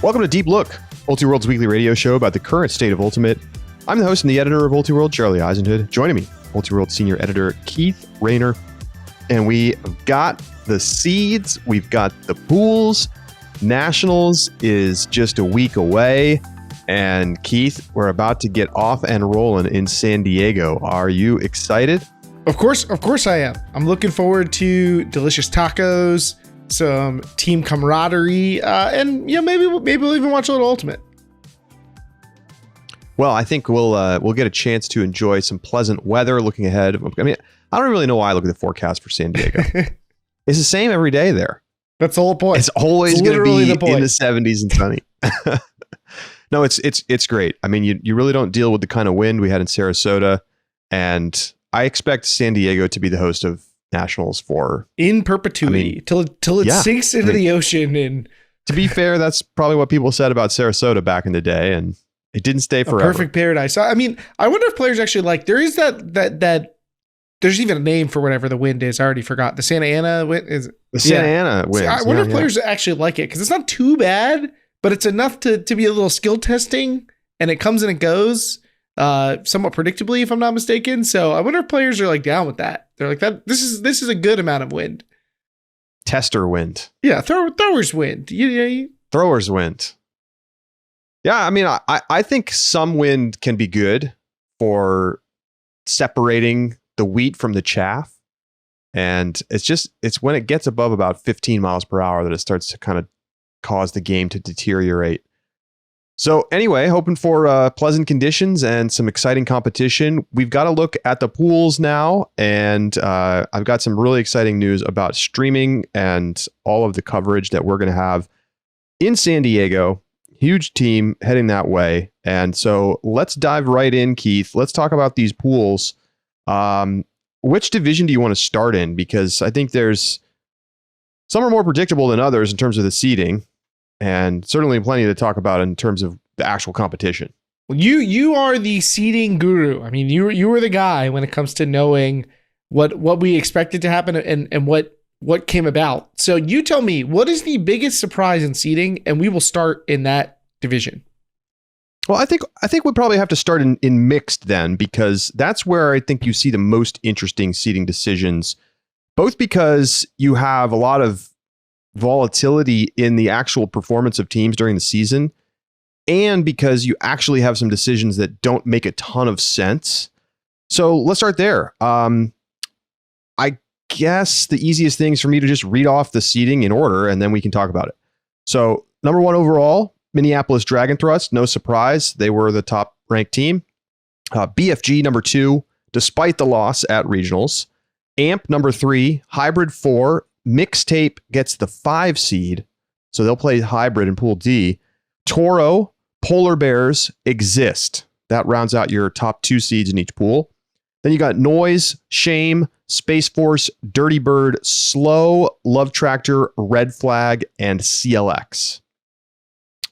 Welcome to Deep Look, Ultiworld's weekly radio show about the current state of Ultimate. I'm the host and the editor of Ultiworld, Charlie Eisenhood. Joining me, Ultiworld senior editor Keith Raynor. And we've got the seeds, we've got the pools. Nationals is just a week away. And Keith, we're about to get off and rolling in San Diego. Are you excited? Of course I am. I'm looking forward to delicious tacos, some team camaraderie, and maybe we'll even watch a little Ultimate. Well, I think we'll get a chance to enjoy some pleasant weather looking ahead. I mean, I don't really know why I look at the forecast for San Diego. It's the same every day there. That's the whole point. It's always going to be in the 70s and sunny. No, it's great. I mean, you really don't deal with the kind of wind we had in Sarasota, and I expect San Diego to be the host of Nationals for in perpetuity till it sinks into the ocean. And to be fair, that's probably what people said about Sarasota back in the day, and it didn't stay forever. A perfect paradise. I mean, I wonder if players actually like. There is that. There's even a name for whatever the wind is. I already forgot. The Santa Ana wind is the Santa Ana wind. I wonder if players actually like it because it's not too bad, but it's enough to be a little skill testing, and it comes and it goes. Somewhat predictably, if I'm not mistaken. So I wonder if players are like down with that. They're like that. This is a good amount of wind. Tester wind. Yeah, throwers wind. Throwers wind. Yeah, I mean, I think some wind can be good for separating the wheat from the chaff, and it's when it gets above about 15 miles per hour that it starts to kind of cause the game to deteriorate. So anyway, hoping for pleasant conditions and some exciting competition. We've got to look at the pools now, and I've got some really exciting news about streaming and all of the coverage that we're going to have in San Diego. Huge team heading that way. And so let's dive right in, Keith. Let's talk about these pools. Which division do you want to start in? Because I think some are more predictable than others in terms of the seeding. And certainly plenty to talk about in terms of the actual competition. Well, you are the seeding guru. I mean, you were the guy when it comes to knowing what we expected to happen and what came about. So you tell me, what is the biggest surprise in seeding? And we will start in that division. Well, I think we probably have to start in mixed then, because that's where I think you see the most interesting seeding decisions, both because you have a lot of volatility in the actual performance of teams during the season, and because you actually have some decisions that don't make a ton of sense. So let's start there. I guess the easiest thing is for me to just read off the seeding in order, and then we can talk about it. So number 1 overall, Minneapolis Dragon Thrust. No surprise. They were the top ranked team. BFG number 2, despite the loss at regionals. AMP number 3, Hybrid 4, Mixtape gets the 5 seed, so they'll play hybrid in Pool D. Toro, Polar Bears, Exist. That rounds out your top 2 seeds in each pool. Then you got Noise, Shame, Space Force, Dirty Bird, Slow, Love Tractor, Red Flag, and CLX.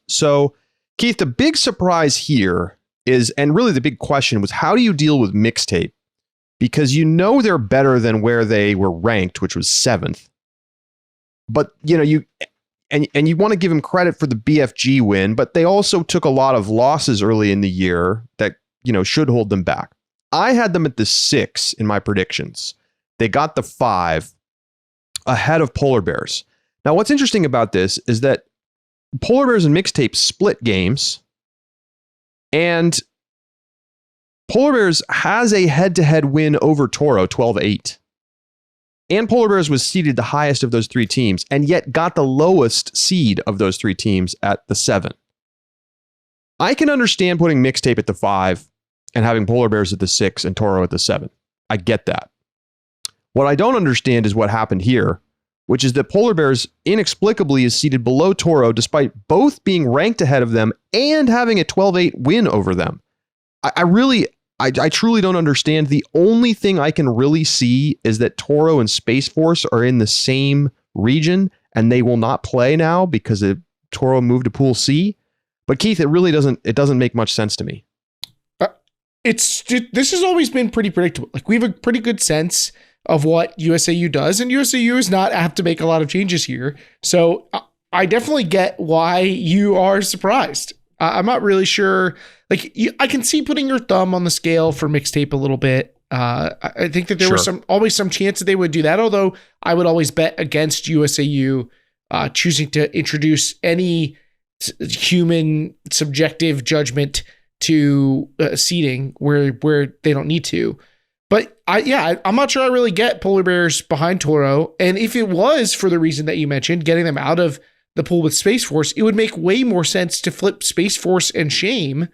So, Keith, the big surprise here is, and really the big question was, how do you deal with Mixtape? Because they're better than where they were ranked, which was 7th. But, you want to give them credit for the BFG win, but they also took a lot of losses early in the year that, should hold them back. I had them at the 6 in my predictions. They got the 5 ahead of Polar Bears. Now, what's interesting about this is that Polar Bears and Mixtape split games, and Polar Bears has a head-to-head win over Toro, 12-8. And Polar Bears was seeded the highest of those 3 teams, and yet got the lowest seed of those 3 teams at the 7. I can understand putting Mixtape at the 5 and having Polar Bears at the 6 and Toro at the 7. I get that. What I don't understand is what happened here, which is that Polar Bears inexplicably is seated below Toro despite both being ranked ahead of them and having a 12-8 win over them. I truly don't understand. The only thing I can really see is that Toro and Space Force are in the same region and they will not play now because Toro moved to Pool C. But Keith, it doesn't make much sense to me. This has always been pretty predictable. Like, we have a pretty good sense of what USAU does, and USAU is not apt to make a lot of changes here. So I definitely get why you are surprised. I'm not really sure. Like, I can see putting your thumb on the scale for mixtape a little bit. I think that there was always some chance that they would do that, although I would always bet against USAU choosing to introduce any human subjective judgment to seeding where they don't need to. But I'm not sure I really get polar bears behind Toro. And if it was for the reason that you mentioned, getting them out of the pool with Space Force, it would make way more sense to flip Space Force and Shame.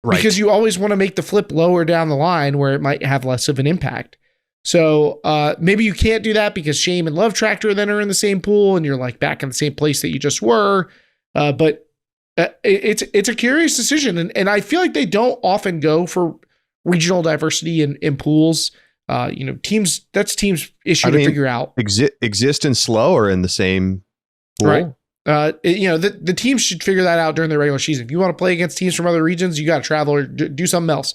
Right. Because you always want to make the flip lower down the line where it might have less of an impact. So maybe you can't do that because Shame and Love Tractor then are in the same pool and you're like back in the same place that you just were. But it's a curious decision. And I feel like they don't often go for regional diversity in pools. Teams issue to figure out. Exist and Slow are in the same pool. Right. The teams should figure that out during the regular season. If you want to play against teams from other regions, you got to travel or do something else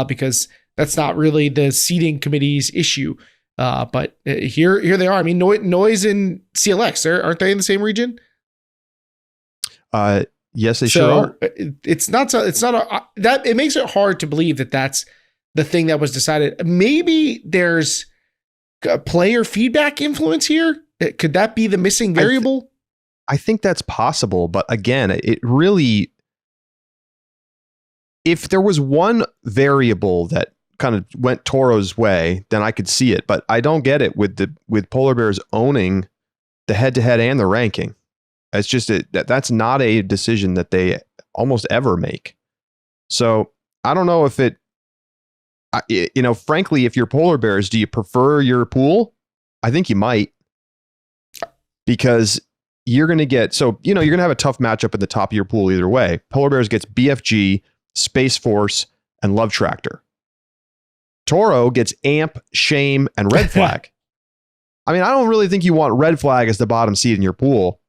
because that's not really the seeding committee's issue. But here they are. I mean, Noise and CLX, aren't they in the same region? Yes, they sure are. It makes it hard to believe that that's the thing that was decided. Maybe there's a player feedback influence here. Could that be the missing variable? I think that's possible, but again, it really, if there was one variable that kind of went Toro's way, then I could see it, but I don't get it with polar bears owning the head-to-head and the ranking. It's just that's not a decision that they almost ever make. So I don't know if frankly, if you're polar bears, do you prefer your pool? I think you might, because you're going to get, you're going to have a tough matchup at the top of your pool either way. Polar Bears gets BFG, Space Force, and Love Tractor. Toro gets AMP, Shame, and Red Flag. I mean, I don't really think you want Red Flag as the bottom seed in your pool.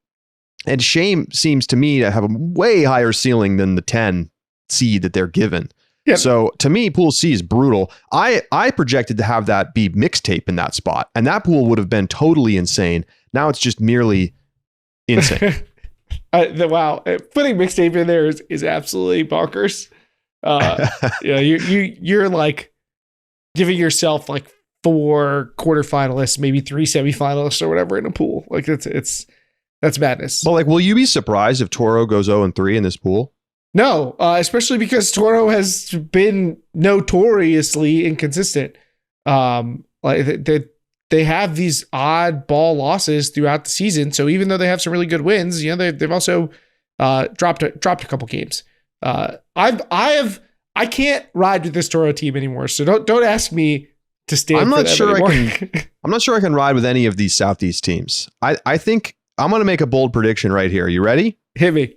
And Shame seems to me to have a way higher ceiling than the 10 seed that they're given. Yep. So to me, Pool C is brutal. I projected to have that be mixtape in that spot, and that pool would have been totally insane. Now it's just merely insane. Wow. Putting mixtape in there is absolutely bonkers. You're like giving yourself like 4 quarterfinalists, maybe 3 semifinalists or whatever in a pool. Like that's madness. Well, like, will you be surprised if Toro goes 0-3 in this pool? No, especially because Toro has been notoriously inconsistent. They have these oddball losses throughout the season. So even though they have some really good wins, they've also dropped a couple games. I can't ride with this Toro team anymore. So don't ask me to stand. I'm not sure I'm not sure I can ride with any of these Southeast teams. I think I'm going to make a bold prediction right here. You ready? Hit me.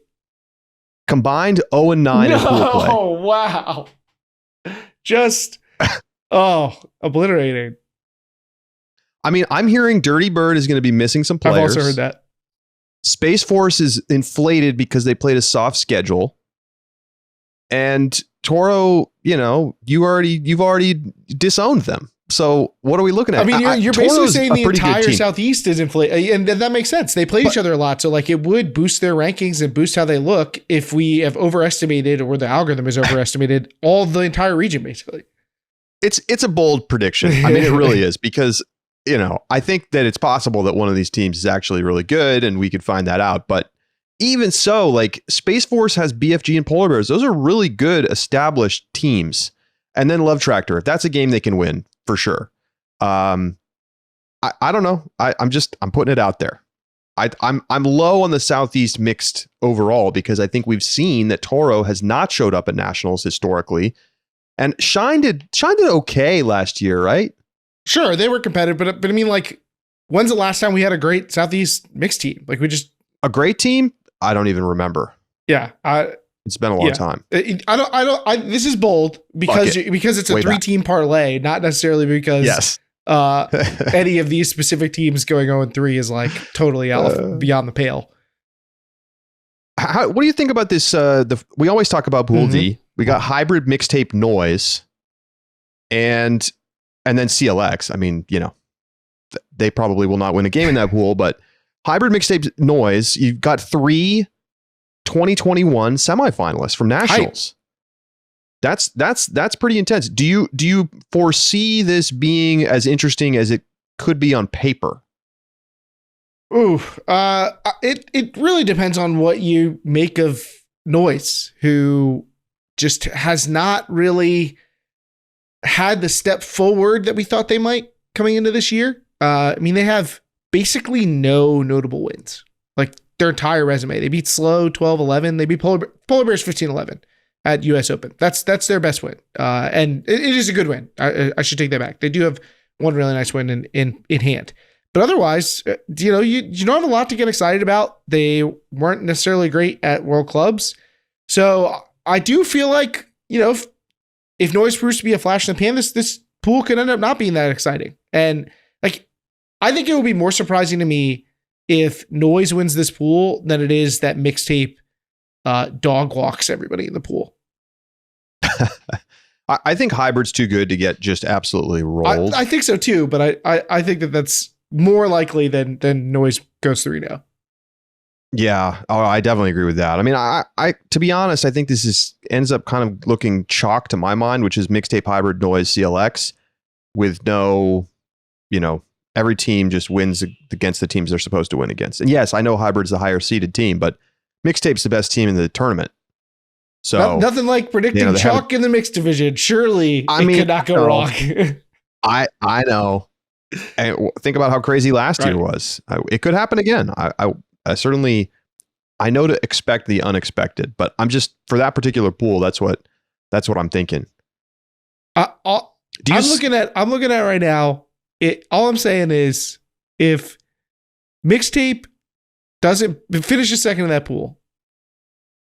Combined 0-9 in pool play. Oh wow! Just obliterating. I mean, I'm hearing Dirty Bird is going to be missing some players. I've also heard that. Space Force is inflated because they played a soft schedule. And Toro, you've already disowned them. So what are we looking at? I mean, you're basically saying the entire Southeast is inflated. And that makes sense. They play each other a lot. So like it would boost their rankings and boost how they look if we have overestimated, or the algorithm is overestimated, all the entire region, basically. It's a bold prediction. I mean, it really is, because I think that it's possible that one of these teams is actually really good and we could find that out. But even so, like, Space Force has BFG and Polar Bears. Those are really good established teams. And then Love Tractor, if that's a game they can win, for sure. I don't know. I'm putting it out there. I'm low on the Southeast mixed overall, because I think we've seen that Toro has not showed up at nationals historically, and Shine did okay last year, right? Sure, they were competitive, but I mean, like, when's the last time we had a great Southeast mixed team? Like, a great team? I don't even remember. Yeah, it's been a long time. This is bold because it's a 3-team parlay, not necessarily because any of these specific teams going 0-3 is like totally beyond the pale. What do you think about this? We always talk about Pool D. We got hybrid mixtape Noise, and then CLX. I mean, they probably will not win a game in that pool, but hybrid mixtape noise. You've got 3 2021 semifinalists from nationals. That's pretty intense. Do you foresee this being as interesting as it could be on paper? Ooh, it really depends on what you make of Noise, who just has not really had the step forward that we thought they might coming into this year. I mean, they have basically no notable wins. Like their entire resume, they beat Slow 12-11. They beat Polar Bears 15-11 at US Open. That's their best win. And it is a good win. I should take that back. They do have one really nice win in hand. But otherwise, you don't have a lot to get excited about. They weren't necessarily great at World Clubs. So I do feel like, if Noise proves to be a flash in the pan, this pool could end up not being that exciting. And like, I think it would be more surprising to me if Noise wins this pool than it is that Mixtape dog walks everybody in the pool. I think Hybrid's too good to get just absolutely rolled. I think so too, but I think that's more likely than Noise goes 3-0. Yeah, I definitely agree with that. I mean, I to be honest, I think this ends up kind of looking chalk to my mind, which is Mixtape Hybrid Noise CLX with no, every team just wins against the teams they're supposed to win against. And yes, I know Hybrid's the higher seeded team, but Mixtape's the best team in the tournament. So nothing like predicting chalk in the mixed division. Surely it could not go wrong. I know. And think about how crazy last year was. It could happen again. I certainly, I know to expect the unexpected, but I'm just, for that particular pool, that's what I'm thinking. I'm looking at right now. All I'm saying is, if Mixtape doesn't finish second in that pool,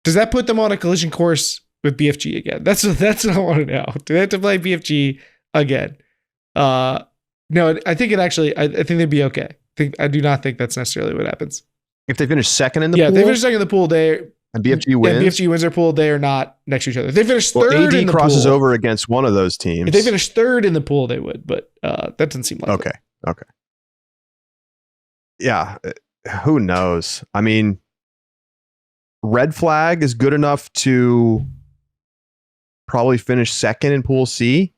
does that put them on a collision course with BFG again? That's what I want to know. Do they have to play BFG again? No, I think I think they'd be okay. I do not think that's necessarily what happens. If they finish second in the pool? Yeah, they finish second in the pool, and BFG wins. And BFG wins their pool, they are not next to each other. If they finish third in the pool. AD crosses over against one of those teams. If they finish third in the pool, they would, but that doesn't seem like it. Okay. Yeah, who knows? I mean, Red Flag is good enough to probably finish second in Pool C.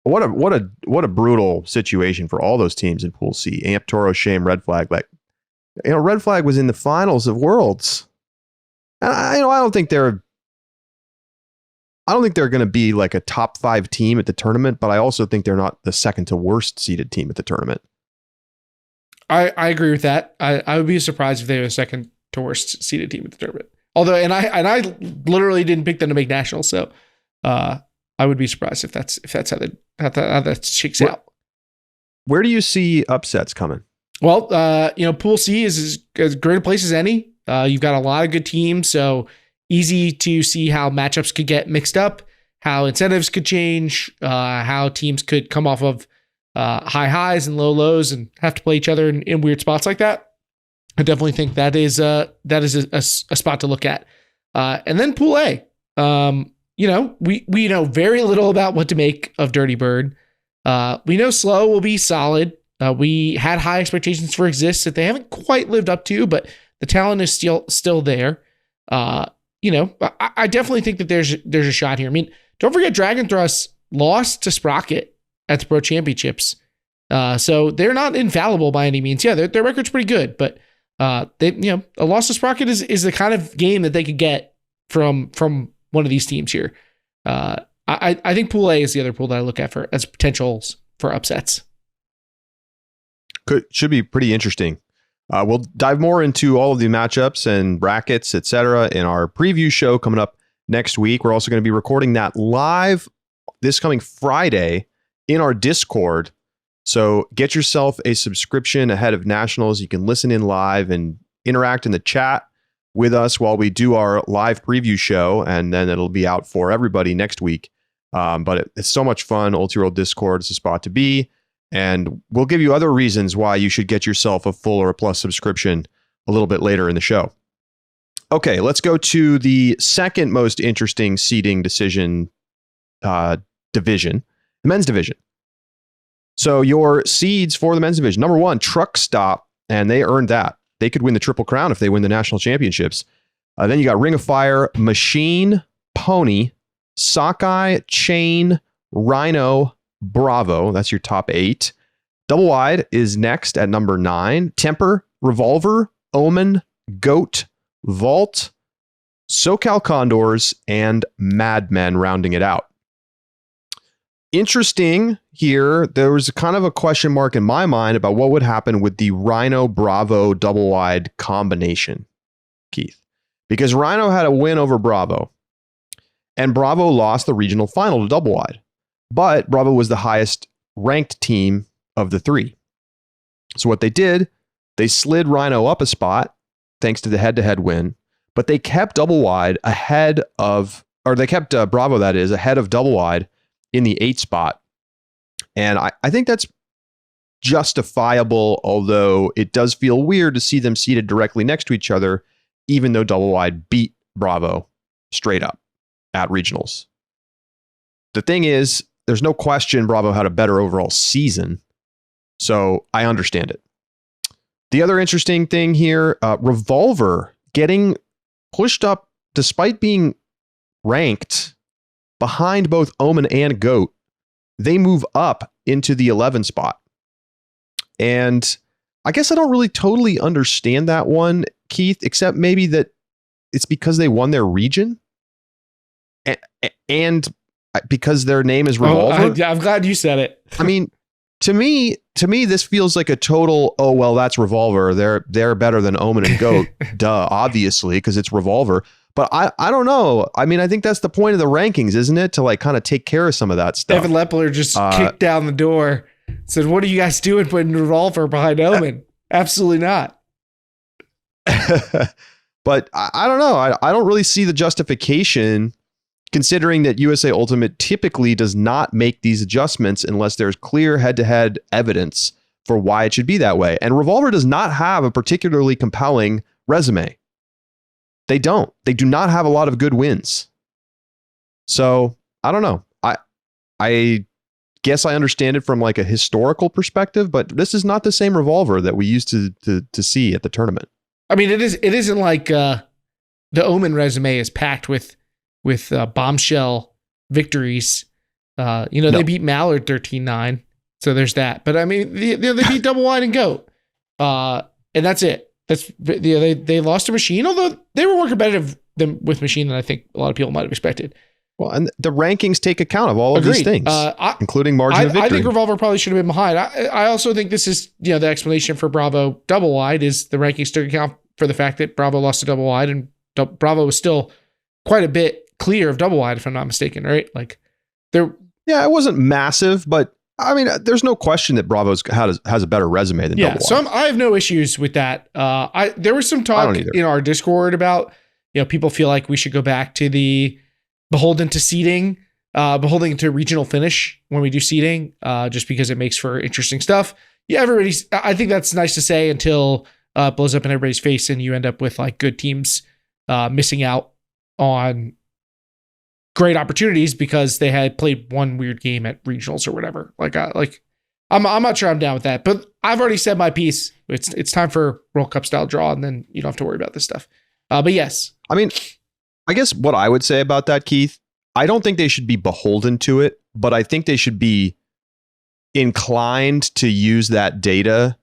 What a brutal situation for all those teams in Pool C. Amp, Toro, Shame, Red Flag. Like, Red Flag was in the finals of Worlds. And I don't think they're going to be like a top 5 team at the tournament, but I also think they're not the second to worst seeded team at the tournament. I agree with that. I would be surprised if they were the second to worst seeded team at the tournament. Although, and I literally didn't pick them to make nationals, so I would be surprised if that's how that shakes out. Where do you see upsets coming? Well, Pool C is as great a place as any. You've got a lot of good teams, so easy to see how matchups could get mixed up, how incentives could change, how teams could come off of high highs and low lows and have to play each other in weird spots like that. I definitely think that is a spot to look at. And then Pool A. We know very little about what to make of Dirty Bird. We know Slow will be solid. We had high expectations for Exist that they haven't quite lived up to, but the talent is still there. I definitely think that there's a shot here. I mean, don't forget Dragon Thrust lost to Sprocket at the Pro Championships. So they're not infallible by any means. Yeah, their record's pretty good, but a loss to Sprocket is the kind of game that they could get from one of these teams here. I think Pool A is the other pool that I look at for as potentials for upsets. Should be pretty interesting. We'll dive more into all of the matchups and brackets, etc., in our preview show coming up next week. We're also going to be recording that live this coming Friday in our Discord. So get yourself a subscription ahead of Nationals. You can listen in live and interact in the chat with us while we do our live preview show, and then it'll be out for everybody next week. But it's so much fun. Ultra Discord is the spot to be. And we'll give you other reasons why you should get yourself a full or a plus subscription a little bit later in the show. Okay, let's go to the second most interesting seeding division, the men's division. So your seeds for the men's division: number 1, Truck Stop and they earned that. They could win the Triple Crown if they win the national championships. Then you got Ring of Fire, Machine, Pony, Sockeye, Chain, Rhino, Bravo. That's your top 8. Double Wide is next at number 9. Temper, Revolver, Omen, Goat, Vault, SoCal Condors, and Mad Men rounding it out. Interesting here, there was kind of a question mark in my mind about what would happen with the Rhino Bravo double wide combination, Keith. Because Rhino had a win over Bravo, and Bravo lost the regional final to double wide. But Bravo was the highest ranked team of the 3. So what they did, they slid Rhino up a spot thanks to the head-to-head win, but they kept double wide ahead of, or they kept Bravo, that is, ahead of double wide in the 8 spot. And I think that's justifiable, although it does feel weird to see them seated directly next to each other, even though double wide beat Bravo straight up at regionals. The thing is, there's no question Bravo had a better overall season, so I understand it. The other interesting thing here, Revolver getting pushed up despite being ranked behind both Omen and Goat. They move up into the 11 spot. And I guess I don't really totally understand that one, Keith, except maybe that it's because they won their region and because their name is Revolver. I'm glad you said it. I mean, to me, this feels like a total, oh, well, that's Revolver. They're better than Omen and Goat. Duh, obviously, because it's Revolver. But I don't know. I mean, I think that's the point of the rankings, isn't it? To like kind of take care of some of that stuff. Evan Lepler just kicked down the door, said, "What are you guys doing putting Revolver behind Omen?" Absolutely not. But I don't know. I don't really see the justification, considering that USA Ultimate typically does not make these adjustments unless there's clear head-to-head evidence for why it should be that way. And Revolver does not have a particularly compelling resume. They don't. They do not have a lot of good wins. So I don't know. I guess I understand it from like a historical perspective, but this is not the same Revolver that we used to see at the tournament. I mean, it isn't like the Omen resume is packed with bombshell victories. They beat Mallard 13-9, so there's that. But I mean, they beat Double Wide and Goat, and that's it. They lost to Machine, although they were more competitive with Machine than I think a lot of people might have expected. Well, and the rankings take account of all of these things, including margin of victory. I think Revolver probably should have been behind. I also think this is, the explanation for Bravo Double Wide is the rankings took account for the fact that Bravo lost to Double Wide, and Bravo was still quite a bit clear of Double Wide, if I'm not mistaken, right? Like there. Yeah, it wasn't massive, but I mean, there's no question that Bravo has a better resume than Double Wide. So I have no issues with that. There was some talk in our Discord about, people feel like we should go back to the beholden to seeding, beholden to regional finish when we do seeding, just because it makes for interesting stuff. Yeah, I think that's nice to say until it blows up in everybody's face and you end up with like good teams missing out on great opportunities because they had played one weird game at regionals or whatever. I'm not sure I'm down with that, but I've already said my piece. It's time for World Cup style draw, and then you don't have to worry about this stuff. But yes, I mean, I guess what I would say about that, Keith, I don't think they should be beholden to it, but I think they should be inclined to use that data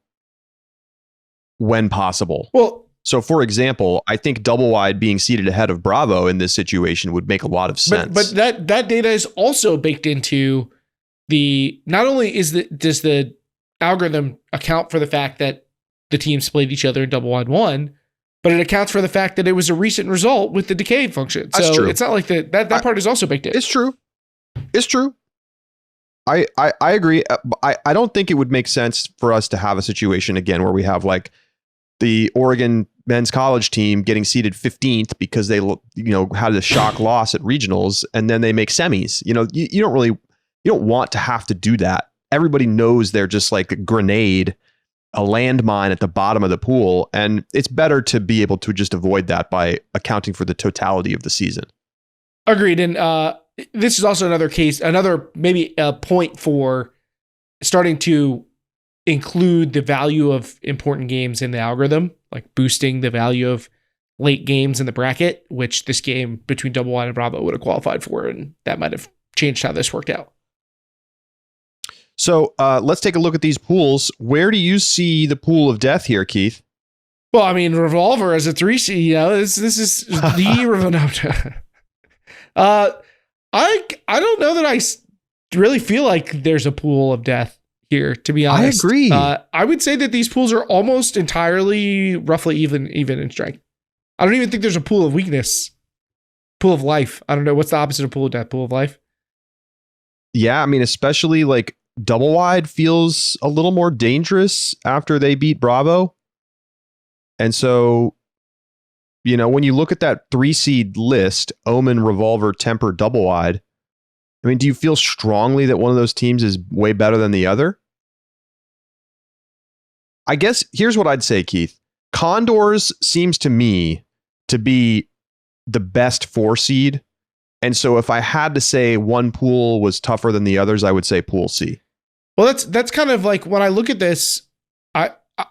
when possible. Well, so, for example, I think Double Wide being seated ahead of Bravo in this situation would make a lot of sense. But that data is also baked into not only does the algorithm account for the fact that the teams played each other in Double Wide 1, but it accounts for the fact that it was a recent result with the decay function. So it's not like that part is also baked in. It's true. I agree. I don't think it would make sense for us to have a situation again where we have like the Oregon men's college team getting seeded 15th because they, had a shock loss at regionals and then they make semis. You don't want to have to do that. Everybody knows they're just like a grenade, a landmine at the bottom of the pool. And it's better to be able to just avoid that by accounting for the totality of the season. Agreed. And this is also another case, maybe a point for starting to include the value of important games in the algorithm, like boosting the value of late games in the bracket, which this game between Double Wide and Bravo would have qualified for, and that might have changed how this worked out. So let's take a look at these pools. Where do you see the pool of death here, Keith? Well, I mean, Revolver as a 3C, you know, this is the I don't know that I really feel like there's a pool of death here, to be honest. I agree. I would say that these pools are almost entirely roughly even in strength. I don't even think there's a pool of weakness. Pool of life. I don't know. What's the opposite of pool of death? Pool of life? Yeah, I mean, especially like Double Wide feels a little more dangerous after they beat Bravo. And so, you know, when you look at that 3-seed list, Omen, Revolver, Temper, Double Wide, I mean, do you feel strongly that one of those teams is way better than the other? I guess here's what I'd say, Keith. Condors seems to me to be the best 4-seed. And so if I had to say one pool was tougher than the others, I would say pool C. Well, that's kind of like when I look at this,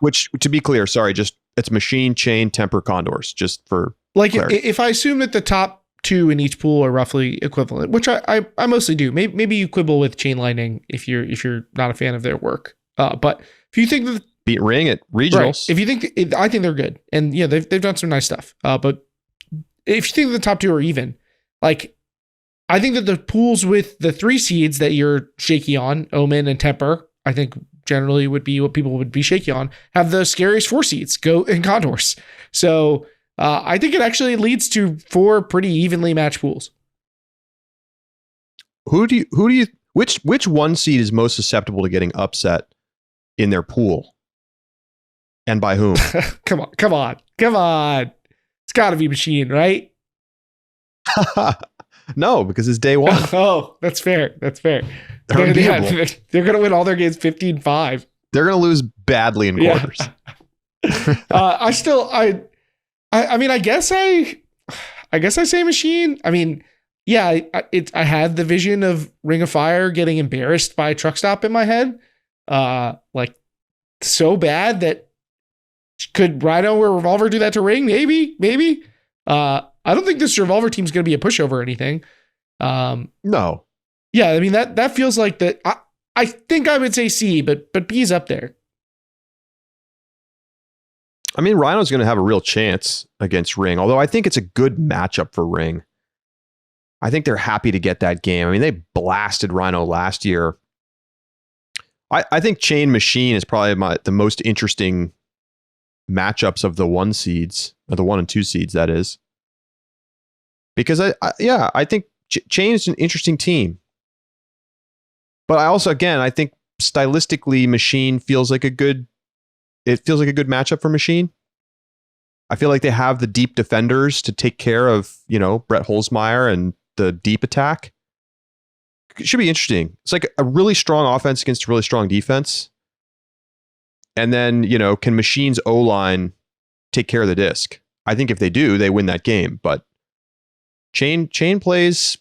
which, to be clear, sorry, just it's Machine, Chain, Temper, Condors, just for like clarity. If I assume that the top two in each pool are roughly equivalent, which I mostly do. Maybe you quibble with Chain Lightning if you're not a fan of their work. But if you think that beat Ring at regionals, right, if you think I think they're good, and yeah, they've done some nice stuff. But if you think the top two are even, like I think that the pools with the 3 seeds that you're shaky on, Omen and Temper, I think generally would be what people would be shaky on, have the scariest 4 seeds, Go and Condors. So I think it actually leads to 4 pretty evenly matched pools. Which 1 seed is most susceptible to getting upset in their pool? And by whom? Come on. It's got to be Machine, right? No, because it's day 1. Oh, that's fair. They're going to win all their games 15-5. They're going to lose badly in quarters. Yeah. I mean, I guess I say Machine. I mean, yeah, I had the vision of Ring of Fire getting embarrassed by a truck stop in my head. Like so bad that could Rhino or Revolver do that to Ring? Maybe. I don't think this Revolver team is going to be a pushover or anything. No. Yeah, I mean that feels like that. I think I would say C, but B's up there. I mean, Rhino's going to have a real chance against Ring, although I think it's a good matchup for Ring. I think they're happy to get that game. I mean, they blasted Rhino last year. I think Chain Machine is probably the most interesting matchups of the 1 seeds, or the 1 and 2 seeds, that is. Because I think Chain is an interesting team. But I also, again, I think stylistically Machine feels like a good matchup for Machine. I feel like they have the deep defenders to take care of, Brett Holzmeyer and the deep attack. It should be interesting. It's like a really strong offense against a really strong defense. And then, can Machine's O-line take care of the disc? I think if they do, they win that game. But Chain plays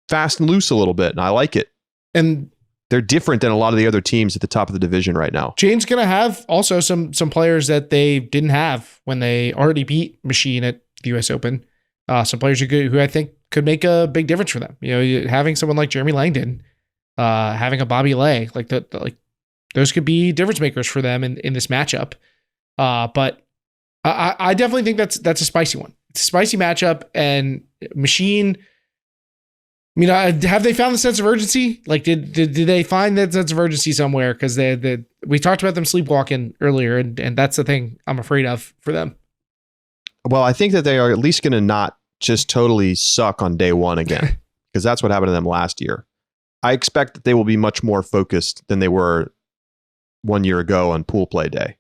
fast and loose a little bit, and I like it. And they're different than a lot of the other teams at the top of the division right now. Chain's going to have also some players that they didn't have when they already beat Machine at the US Open. Some players who I think could make a big difference for them. Having someone like Jeremy Langdon, having a Bobby Lay, like those could be difference makers for them in this matchup. But I definitely think that's a spicy one. It's a spicy matchup, and Machine. I mean, have they found the sense of urgency? Like, did they find that sense of urgency somewhere? Because we talked about them sleepwalking earlier, and that's the thing I'm afraid of for them. Well, I think that they are at least going to not just totally suck on day 1 again, because that's what happened to them last year. I expect that they will be much more focused than they were 1 year ago on pool play day.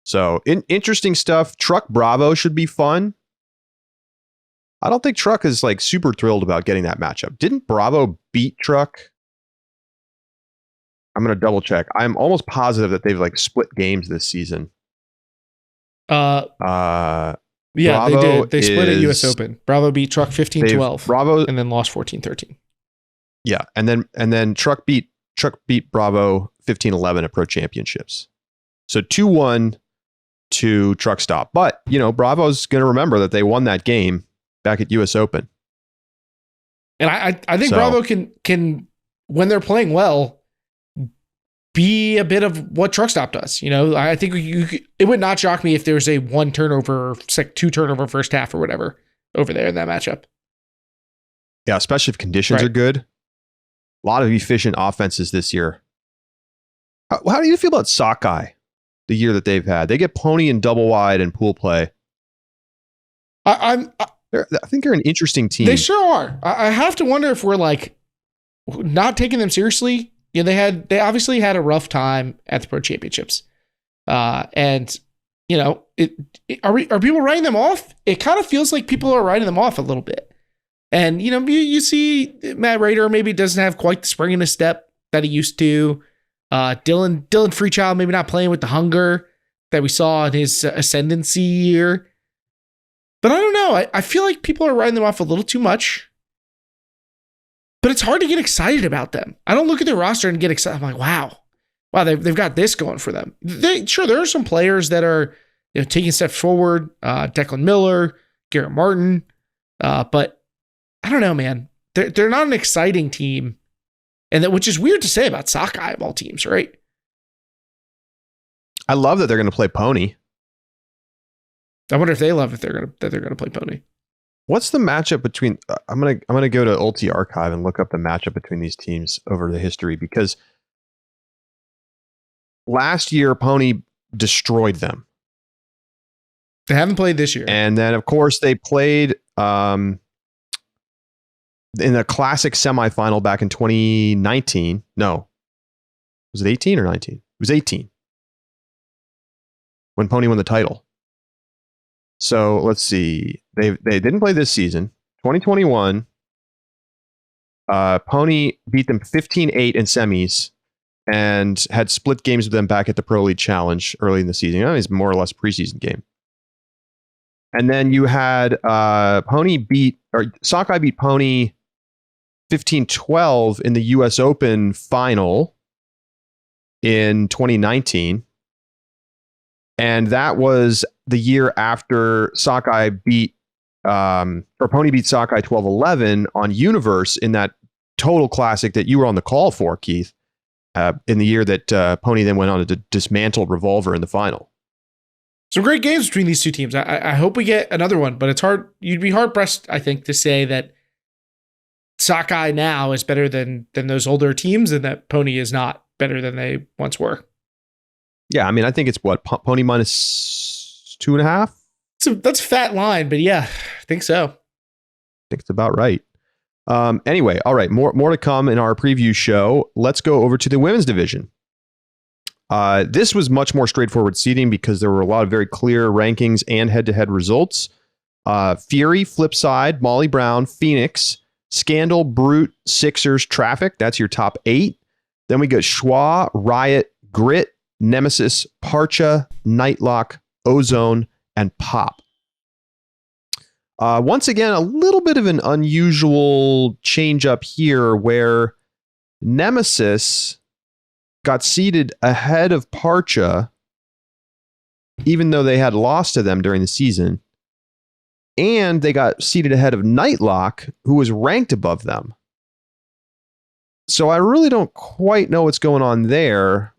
So interesting stuff. Truck Bravo should be fun. I don't think Truck is like super thrilled about getting that matchup. Didn't Bravo beat Truck? I'm going to double check. I'm almost positive that they've like split games this season. Yeah, Bravo they did. They split at US Open. Bravo beat Truck 15-12. Bravo and then lost 14-13. Yeah, and then Truck beat Truck beat Bravo 15-11 at Pro Championships. So 2-1 to Truck Stop. But, Bravo's going to remember that they won that game back at US Open. And I think Bravo can, when they're playing well, be a bit of what Truck Stop does. I think it would not shock me if there's a 1 turnover, 2 turnover first half or whatever over there in that matchup. Yeah, especially if conditions are good. A lot of efficient offenses this year. How do you feel about Sockeye, the year that they've had? They get pony and double wide and pool play. I think they're an interesting team. They sure are. I have to wonder if we're like not taking them seriously. They obviously had a rough time at the Pro Championships, and are people writing them off? It kind of feels like people are writing them off a little bit. And you see Matt Rader maybe doesn't have quite the spring in his step that he used to. Dylan Freechild maybe not playing with the hunger that we saw in his ascendancy year. But I don't know. I feel like people are writing them off a little too much. But it's hard to get excited about them. I don't look at their roster and get excited. I'm like, wow, they've got this going for them. There are some players that are taking steps forward. Declan Miller, Garrett Martin. But I don't know, man. They're not an exciting team. And which is weird to say about Sockeye of all teams, right? I love that they're going to play Pony. I wonder if they love that they're going to play Pony. What's the matchup between? I'm gonna go to Ulti Archive and look up the matchup between these teams over the history, because last year Pony destroyed them. They haven't played this year, and then of course they played in the Classic semifinal back in 2019. No, was it 18 or 19? It was 18 when Pony won the title. So let's see. They didn't play this season. 2021, Pony beat them 15-8 in semis and had split games with them back at the Pro League Challenge early in the season. It's more or less a preseason game. And then you had Sockeye beat Pony 15-12 in the US Open final in 2019. And that was the year after Sockeye Pony beat Sockeye 12-11 on Universe in that total classic that you were on the call for, Keith, in the year that Pony then went on to dismantle Revolver in the final. Some great games between these two teams. I hope we get another one, but it's hard. You'd be hard pressed, I think, to say that Sockeye now is better than those older teams and that Pony is not better than they once were. Yeah, I mean, I think it's Pony minus 2.5. That's a fat line, but yeah, I think so. I think it's about right. Anyway, all right, more to come in our preview show. Let's go over to the women's division. This was much more straightforward seeding because there were a lot of very clear rankings and head-to-head results. Fury, Flipside, Molly Brown, Phoenix, Scandal, Brute, Sixers, Traffic. That's your top 8. Then we got Schwa, Riot, Grit, Nemesis, Parcha, Nightlock, Ozone, and Pop. Once again, a little bit of an unusual change up here where Nemesis got seeded ahead of Parcha, even though they had lost to them during the season. And they got seeded ahead of Nightlock, who was ranked above them. So I really don't quite know what's going on there.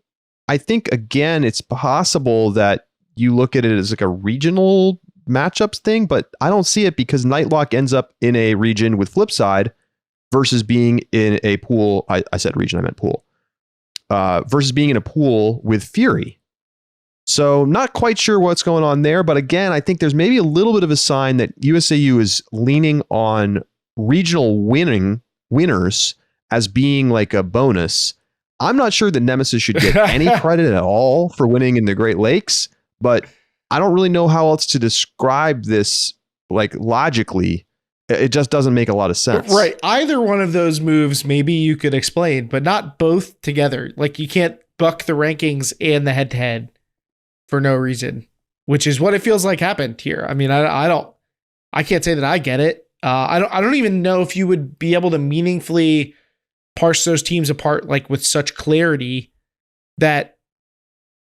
I think, again, it's possible that you look at it as like a regional matchups thing, but I don't see it because Nightlock ends up in a region with Flipside versus being in a pool. I said region, I meant pool. Versus being in a pool with Fury. So not quite sure what's going on there, but again, I think there's maybe a little bit of a sign that USAU is leaning on regional winners as being like a bonus. I'm not sure that Nemesis should get any credit at all for winning in the Great Lakes, but I don't really know how else to describe this, like, logically. It just doesn't make a lot of sense. Right. Either one of those moves, maybe you could explain, but not both together. Like, you can't buck the rankings and the head-to-head for no reason, which is what it feels like happened here. I mean, I can't say that I get it. I don't even know if you would be able to meaningfully parse those teams apart like with such clarity that,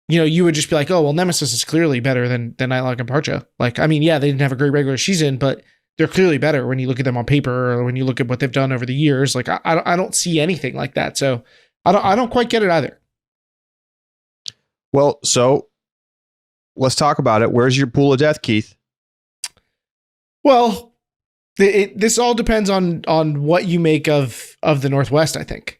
you would just be like, oh, well, Nemesis is clearly better than Nightlock and Parcha. Like, I mean, yeah, they didn't have a great regular season, but they're clearly better when you look at them on paper or when you look at what they've done over the years. Like, I don't see anything like that. So I don't quite get it either. Well, so let's talk about it. Where's your pool of death, Keith? Well, this all depends on what you make of the Northwest, I think,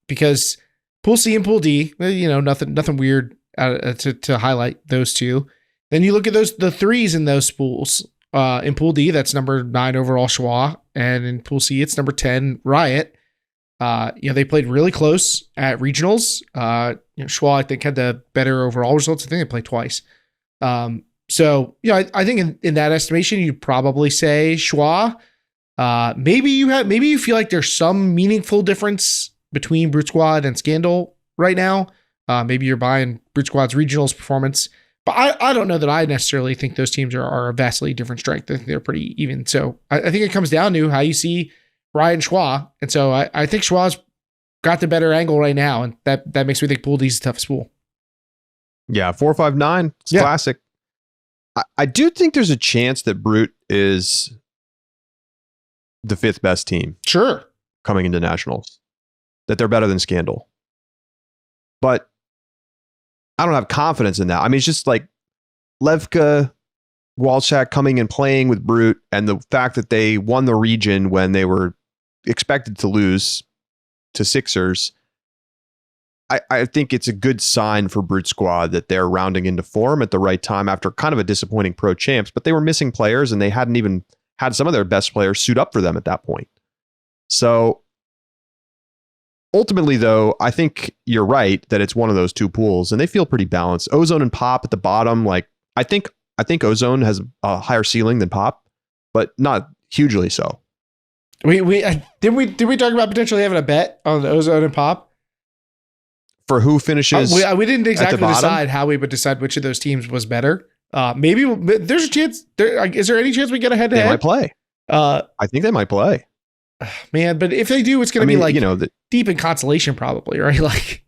because Pool C and Pool D, nothing weird to highlight those two. Then you look at the threes in those pools. In Pool D, that's number 9 overall Schwa, and in Pool C, it's number 10 Riot. They played really close at regionals. Schwa, I think, had the better overall results. I think they played twice. So, I think in that estimation, you'd probably say Schwa. Maybe you feel like there's some meaningful difference between Brute Squad and Scandal right now. Maybe you're buying Brute Squad's regionals performance, but I don't know that I necessarily think those teams are a vastly different strength. I think they're pretty even. So I think it comes down to how you see Riot and Schwa. And so I think Schwa's got the better angle right now. And that makes me think Pool D's the toughest pool. Yeah, 4-5-9. It's classic. I do think there's a chance that Brute is the 5th best team. Sure. Coming into nationals. That they're better than Scandal. But I don't have confidence in that. I mean, it's just like Levka, Walchak coming and playing with Brute, and the fact that they won the region when they were expected to lose to Sixers. I think it's a good sign for Brute Squad that they're rounding into form at the right time after kind of a disappointing pro champs, but they were missing players and they hadn't even had some of their best players suit up for them at that point. So ultimately, though, I think you're right that it's one of those two pools and they feel pretty balanced. Ozone and Pop at the bottom. Like I think Ozone has a higher ceiling than Pop, but not hugely so. Did we talk about potentially having a bet on Ozone and Pop? For who finishes? We didn't exactly decide how we would decide which of those teams was better. Maybe there's a chance. Is there any chance we get a head-to-head? They might play. I think they might play. Man, but if they do, it's going to be like deep in consolation, probably, right? Like,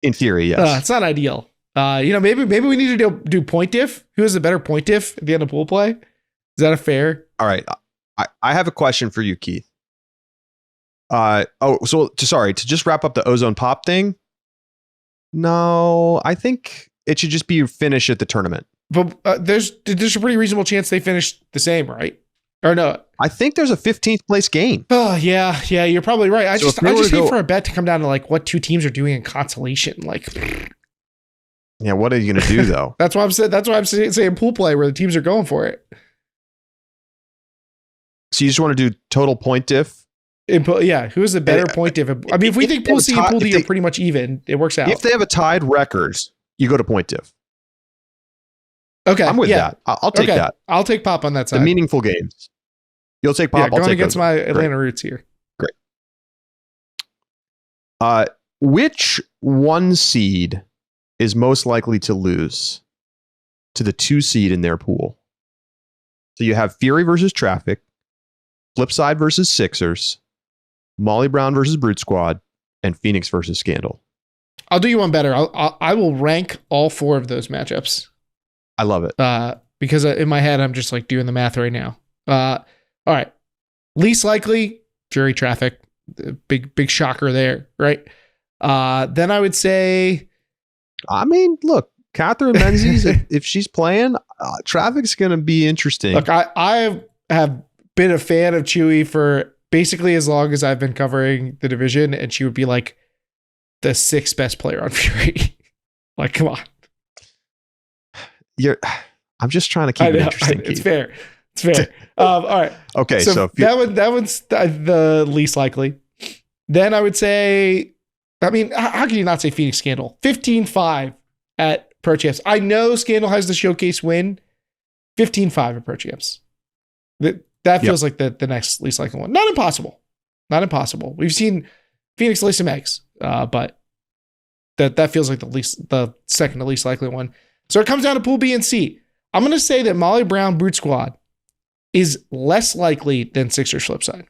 in theory, yes. It's not ideal. Maybe we need to do point diff. Who has the better point diff at the end of pool play? Is that a fair? All right, I have a question for you, Keith. To just wrap up the Ozone Pop thing. No, I think it should just be finish at the tournament. But there's a pretty reasonable chance they finish the same, right? Or no? I think there's a 15th place game. Oh yeah, you're probably right. I just hate for a bet to come down to like what two teams are doing in consolation. Like, yeah, what are you gonna do though? That's why I'm saying pool play where the teams are going for it. So you just want to do total point diff? Who is the better point diff? I mean, if we think Pool C and Pool D are pretty much even, it works out. If they have a tied record, you go to point diff. Okay, I'm with that. I'll take that. I'll take Pop on that side. The meaningful games. You'll take Pop. I'll going take against my Atlanta roots here. Great. Which 1 seed is most likely to lose to the 2 seed in their pool? So you have Fury versus Traffic, Flipside versus Sixers, Molly Brown versus Brute Squad, and Phoenix versus Scandal. I'll do you one better. I will rank all 4 of those matchups. I love it. Because in my head, I'm just like doing the math right now. All right. Least likely, Jury Traffic. Big shocker there, right? Then I would say... I mean, look, Catherine Menzies, if she's playing, Traffic's going to be interesting. Look, I have been a fan of Chewy for basically as long as I've been covering the division, and she would be like the 6th best player on Fury. Like, come on. I'm just trying to keep it interesting. It's fair. All right. Okay. So that one's the least likely. Then I would say, I mean, how can you not say Phoenix Scandal? 15-5 at Pro Champs. I know Scandal has the showcase win. 15-5 at Pro Champs. That feels like the next least likely one. Not impossible. We've seen Phoenix lay some eggs, but that feels like the second to least likely one. So it comes down to Pool B and C. I'm going to say that Molly Brown Brute Squad is less likely than Sixers Flipside.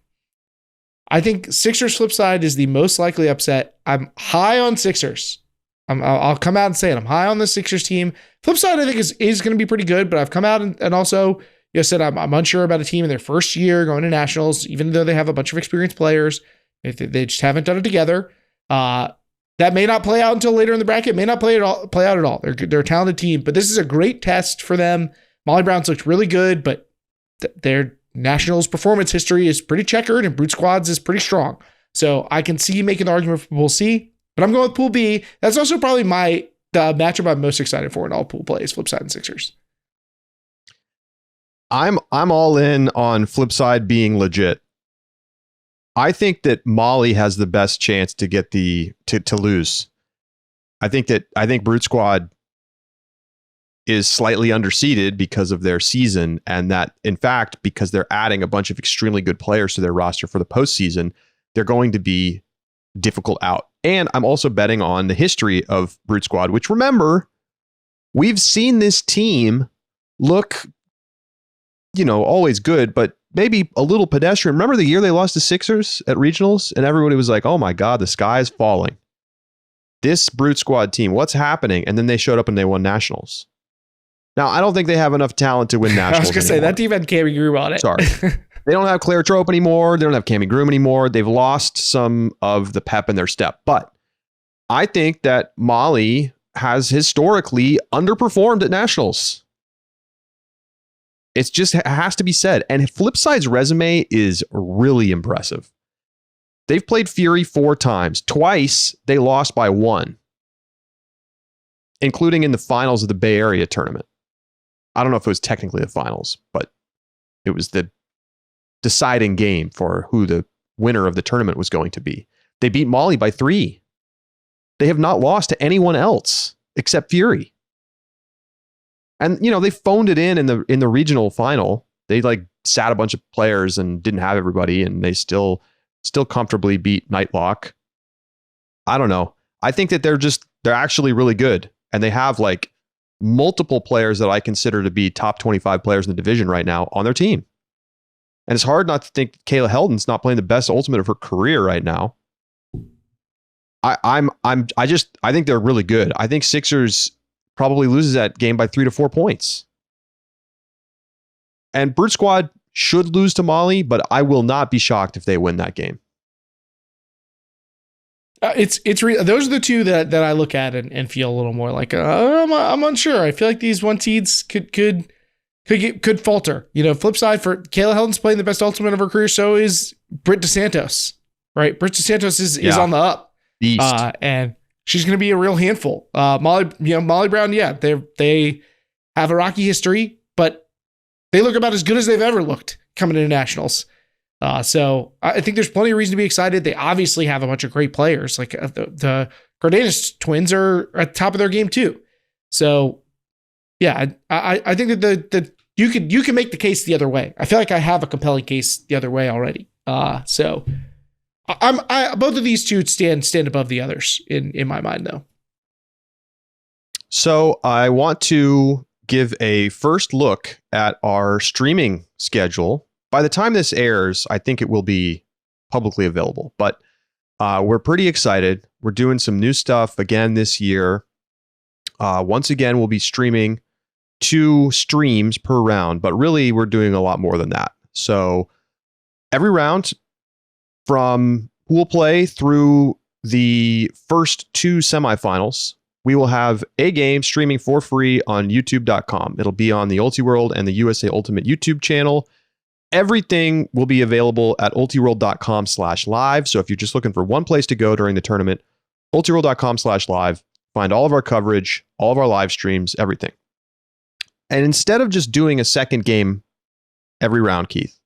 I think Sixers flip side is the most likely upset. I'm high on Sixers. I'll come out and say it. I'm high on the Sixers team. Flip side, I think is going to be pretty good, but I've come out and also said I'm unsure about a team in their first year going to nationals, even though they have a bunch of experienced players. They just haven't done it together. That may not play out until later in the bracket. May not play out at all. They're a talented team, but this is a great test for them. Molly Brown's looked really good, but their nationals performance history is pretty checkered, and Brute Squad's is pretty strong. So I can see making the argument for Pool C, but I'm going with Pool B. That's also probably the matchup I'm most excited for in all pool plays, Flipside and Sixers. I'm all in on Flipside being legit. I think that Molly has the best chance to get to lose. I think Brute Squad is slightly underseeded because of their season, and that in fact, because they're adding a bunch of extremely good players to their roster for the postseason, they're going to be difficult out. And I'm also betting on the history of Brute Squad, which, remember, we've seen this team look, always good, but maybe a little pedestrian. Remember the year they lost to Sixers at regionals, and everybody was like, oh my God, the sky is falling. This Brute Squad team, what's happening? And then they showed up and they won nationals. Now, I don't think they have enough talent to win nationals. I was going to say, that team had Cammy Groom on it. Sorry. They don't have Claire Trope anymore. They don't have Cammy Groom anymore. They've lost some of the pep in their step. But I think that Molly has historically underperformed at nationals. It has to be said. And Flipside's resume is really impressive. They've played Fury 4 times. Twice, they lost by 1, including in the finals of the Bay Area tournament. I don't know if it was technically the finals, but it was the deciding game for who the winner of the tournament was going to be. They beat Molly by 3. They have not lost to anyone else except Fury. And, they phoned it in the regional final. They sat a bunch of players and didn't have everybody, and they still comfortably beat Nightlock. I don't know. I think that they're actually really good, and they have multiple players that I consider to be top 25 players in the division right now on their team. And it's hard not to think Kayla Heldon's not playing the best ultimate of her career right now. I think they're really good. I think Sixers probably loses that game by 3 to 4 points. And Brute Squad should lose to Molly, but I will not be shocked if they win that game. Those are the two that I look at and feel a little more like I'm unsure. I feel like these one seeds could falter. Flip side, for Kayla Heldon's playing the best ultimate of her career, so is Britt DeSantos, right? Britt DeSantos is on the up, and she's going to be a real handful. Molly Brown, they have a rocky history, but they look about as good as they've ever looked coming into nationals. So I think there's plenty of reason to be excited. They obviously have a bunch of great players. The Cardenas twins are at the top of their game too. So yeah, I think that you can make the case the other way. I feel like I have a compelling case the other way already. So both of these two stand above the others in my mind though. So I want to give a first look at our streaming schedule. By the time this airs, I think it will be publicly available, but we're pretty excited. We're doing some new stuff again this year. Once again, we'll be streaming 2 streams per round, but really we're doing a lot more than that. So every round from pool play through the first 2 semifinals, we will have a game streaming for free on youtube.com. It'll be on the Ultiworld and the USA Ultimate YouTube channel. Everything will be available at ultiworld.com/live. So if you're just looking for one place to go during the tournament, ultiworld.com/live, find all of our coverage, all of our live streams, everything. And instead of just doing a second game every round, Keith,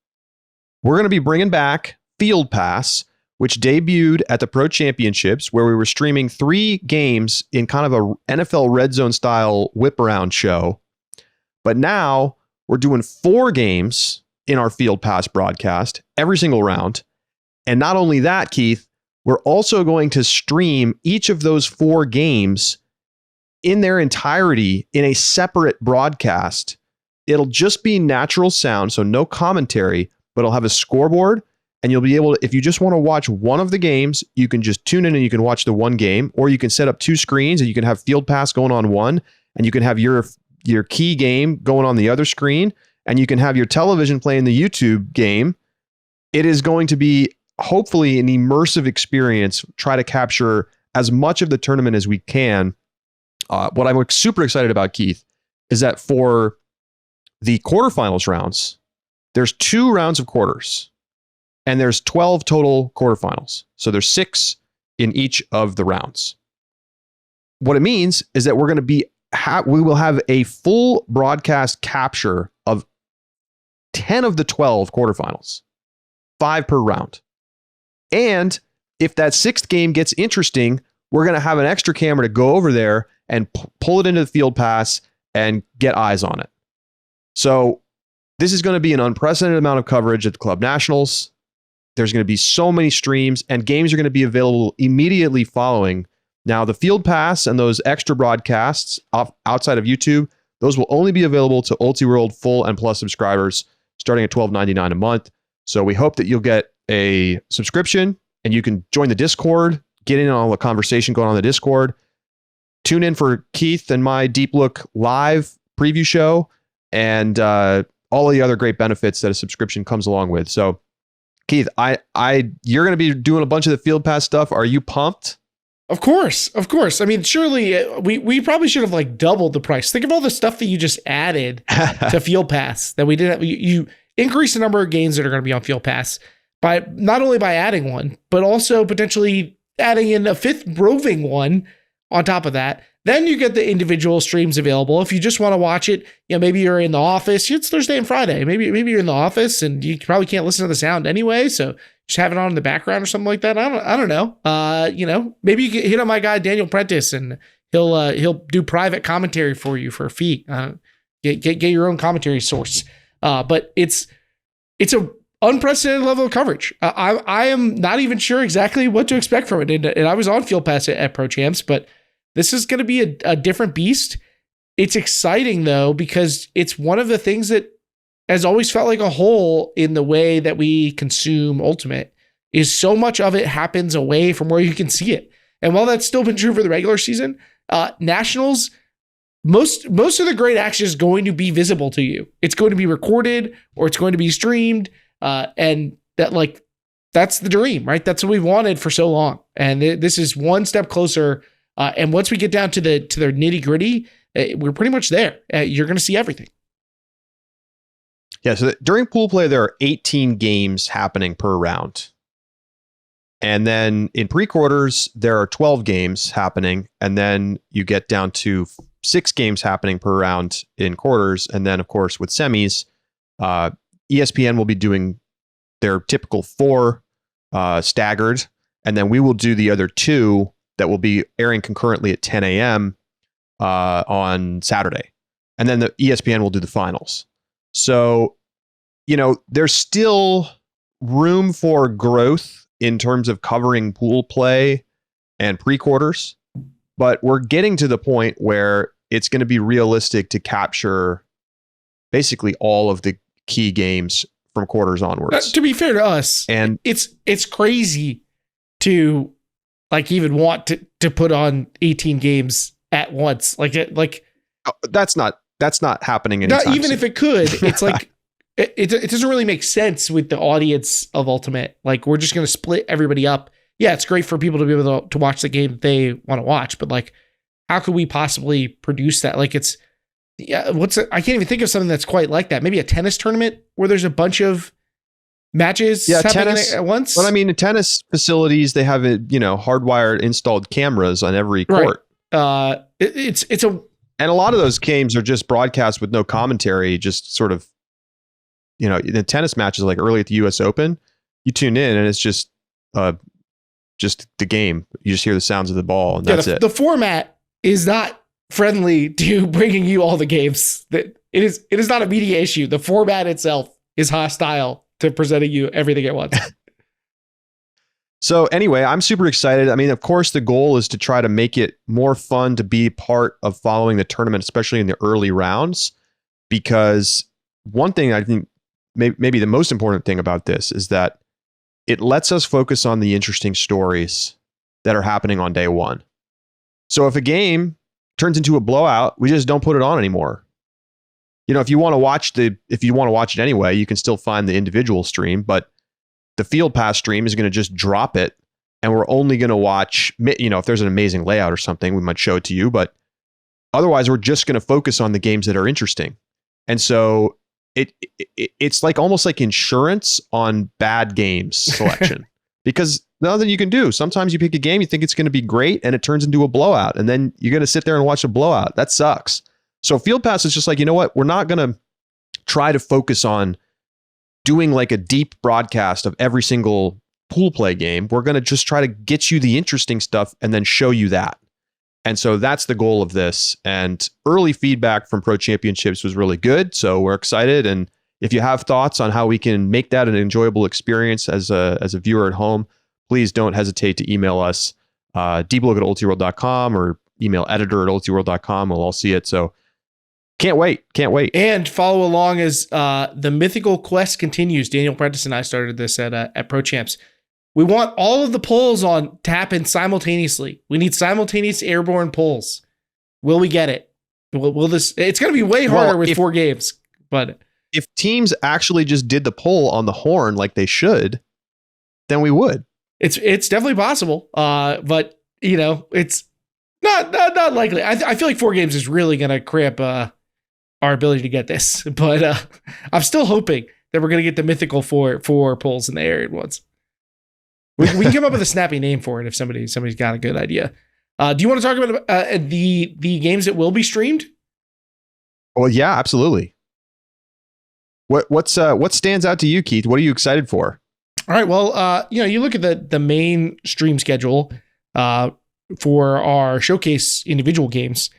we're going to be bringing back Field Pass, which debuted at the Pro Championships, where we were streaming 3 games in kind of a NFL Red Zone style whip around show. But now we're doing 4 games in our Field Pass broadcast every single round. And not only that, Keith, we're also going to stream each of those 4 games in their entirety in a separate broadcast. It'll just be natural sound, so no commentary, but it'll have a scoreboard and you'll be able to, if you just want to watch one of the games, you can just tune in and you can watch the one game, or you can set up two screens and you can have Field Pass going on one, and you can have your key game going on the other screen, and you can have your television playing the YouTube game. It is going to be hopefully an immersive experience. Try to capture as much of the tournament as we can. What I'm super excited about, Keith, is that for the quarterfinals rounds, there's 2 rounds of quarters, and there's 12 total quarterfinals. So there's 6 in each of the rounds. What it means is that we're going to be we will have a full broadcast capture of 10 of the 12 quarterfinals, 5 per round. And if that 6th game gets interesting, we're going to have an extra camera to go over there and pull it into the Field Pass and get eyes on it. So this is going to be an unprecedented amount of coverage at the Club Nationals. There's going to be so many streams, and games are going to be available immediately following. Now, the Field Pass and those extra broadcasts outside of YouTube, those will only be available to Ultiworld Full and Plus subscribers starting at $12.99 a month. So we hope that you'll get a subscription and you can join the Discord, get in on all the conversation going on in the Discord. Tune in for Keith and my Deep Look live preview show and all of the other great benefits that a subscription comes along with. So, Keith, you're going to be doing a bunch of the Field Pass stuff. Are you pumped? Of course. I mean, surely we probably should have like doubled the price. Think of all the stuff that you just added to Field Pass that we didn't. You increase the number of games that are going to be on Field Pass by not only by adding one, but also potentially adding in a 5th roving one on top of that. Then you get the individual streams available. If you just want to watch it, maybe you're in the office. It's Thursday and Friday. Maybe you're in the office and you probably can't listen to the sound anyway. So just have it on in the background or something like that. I don't know. Maybe you can hit on my guy Daniel Prentice and he'll do private commentary for you for a fee. Get your own commentary source. But it's a unprecedented level of coverage. I am not even sure exactly what to expect from it. And I was on Field Pass at Pro Champs, but this is going to be a different beast. It's exciting though, because it's one of the things that has always felt like a hole in the way that we consume Ultimate, is so much of it happens away from where you can see it. And while that's still been true for the regular season, Nationals, most of the great action is going to be visible to you. It's going to be recorded or it's going to be streamed. And that's the dream, right? That's what we've wanted for so long. And this is one step closer. And once we get down to their nitty gritty, we're pretty much there. You're going to see everything. Yeah. So during pool play, there are 18 games happening per round. And then in pre-quarters, there are 12 games happening. And then you get down to 6 games happening per round in quarters. And then, of course, with semis, ESPN will be doing their typical 4 staggered. And then we will do the other 2 that will be airing concurrently at 10 a.m. On Saturday. And then the ESPN will do the finals. So, there's still room for growth in terms of covering pool play and pre-quarters, but we're getting to the point where it's going to be realistic to capture basically all of the key games from quarters onwards. To be fair to us, and it's crazy to even want to put on 18 games at once. That's not happening anytime not even soon. If it could, it's like it doesn't really make sense with the audience of Ultimate. We're just going to split everybody up. Yeah, it's great for people to be able to watch the game that they want to watch, but how could we possibly produce that? I can't even think of something that's quite like that. Maybe a tennis tournament where there's a bunch of matches happening tennis, at once. But in tennis facilities, they have hardwired installed cameras on every court. Right. And a lot of those games are just broadcast with no commentary, just sort of, the tennis matches early at the US Open, you tune in and it's just the game. You just hear the sounds of the ball and that's it. The format is not friendly to bringing you all the games. That it is not a media issue. The format itself is hostile to presenting you everything at once. So anyway, I'm super excited. Of course, the goal is to try to make it more fun to be part of following the tournament, especially in the early rounds, because one thing I think maybe the most important thing about this is that it lets us focus on the interesting stories that are happening on day one. So if a game turns into a blowout, we just don't put it on anymore. If you want to watch it anyway, you can still find the individual stream, but the Field Pass stream is going to just drop it, and we're only going to watch, if there's an amazing layout or something, we might show it to you, but otherwise we're just going to focus on the games that are interesting. And so it's like almost like insurance on bad games selection because nothing you can do. Sometimes you pick a game, you think it's going to be great, and it turns into a blowout, and then you're going to sit there and watch a blowout. That sucks. So Field Pass is just like, you know what? We're not going to try to focus on doing like a deep broadcast of every single pool play game. We're going to just try to get you the interesting stuff and then show you that. And so that's the goal of this. And early feedback from Pro Championships was really good. So we're excited. And if you have thoughts on how we can make that an enjoyable experience as a viewer at home, please don't hesitate to email us, dblog@ultiworld.com or email editor@ultiworld.com. We'll all see it. So can't wait. And follow along as the mythical quest continues. Daniel Prentice and I started this at Pro Champs. We want all of the polls to happen simultaneously. We need simultaneous airborne polls. Will we get it? Will this? It's going to be way harder with 4 games. But if teams actually just did the poll on the horn like they should, then we would. It's definitely possible. But it's not likely. I feel like 4 games is really going to cramp our ability to get this. But I'm still hoping that we're going to get the mythical four polls in the air at once. We can come up with a snappy name for it if somebody's got a good idea. Do you want to talk about the games that will be streamed? Well, yeah, absolutely. What stands out to you, Keith? What are you excited for? All right. Well, you look at the main stream schedule for our showcase individual games.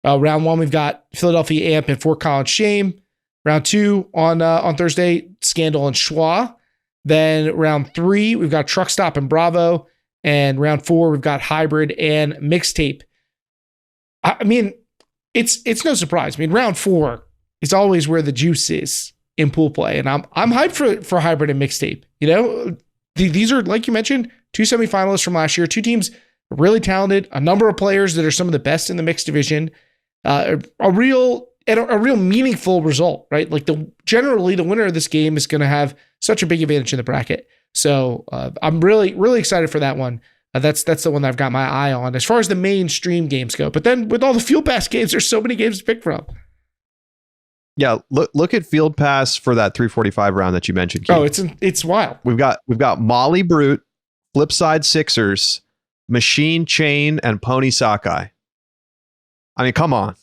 Round 1, we've got Philadelphia Amp and Fort Collins Shame. Round 2 on Thursday, Scandal and Schwa. Then round 3, we've got Truck Stop and Bravo. And round 4, we've got Hybrid and Mixtape. I mean, it's no surprise. I mean, round 4 is always where the juice is in pool play. And I'm hyped for Hybrid and Mixtape. These are, like you mentioned, 2 semifinalists from last year. 2 teams really talented. A number of players that are some of the best in the mixed division. A real meaningful result, right? Like generally the winner of this game is going to have such a big advantage in the bracket. So I'm really, really excited for that one. That's the one that I've got my eye on as far as the mainstream games go. But then with all the Field Pass games, there's so many games to pick from. Yeah, look at Field Pass for that 345 round that you mentioned, Keith. Oh, it's wild. We've got Molly Brute, Flipside Sixers, Machine Chain, and Pony Sockeye. I mean, come on.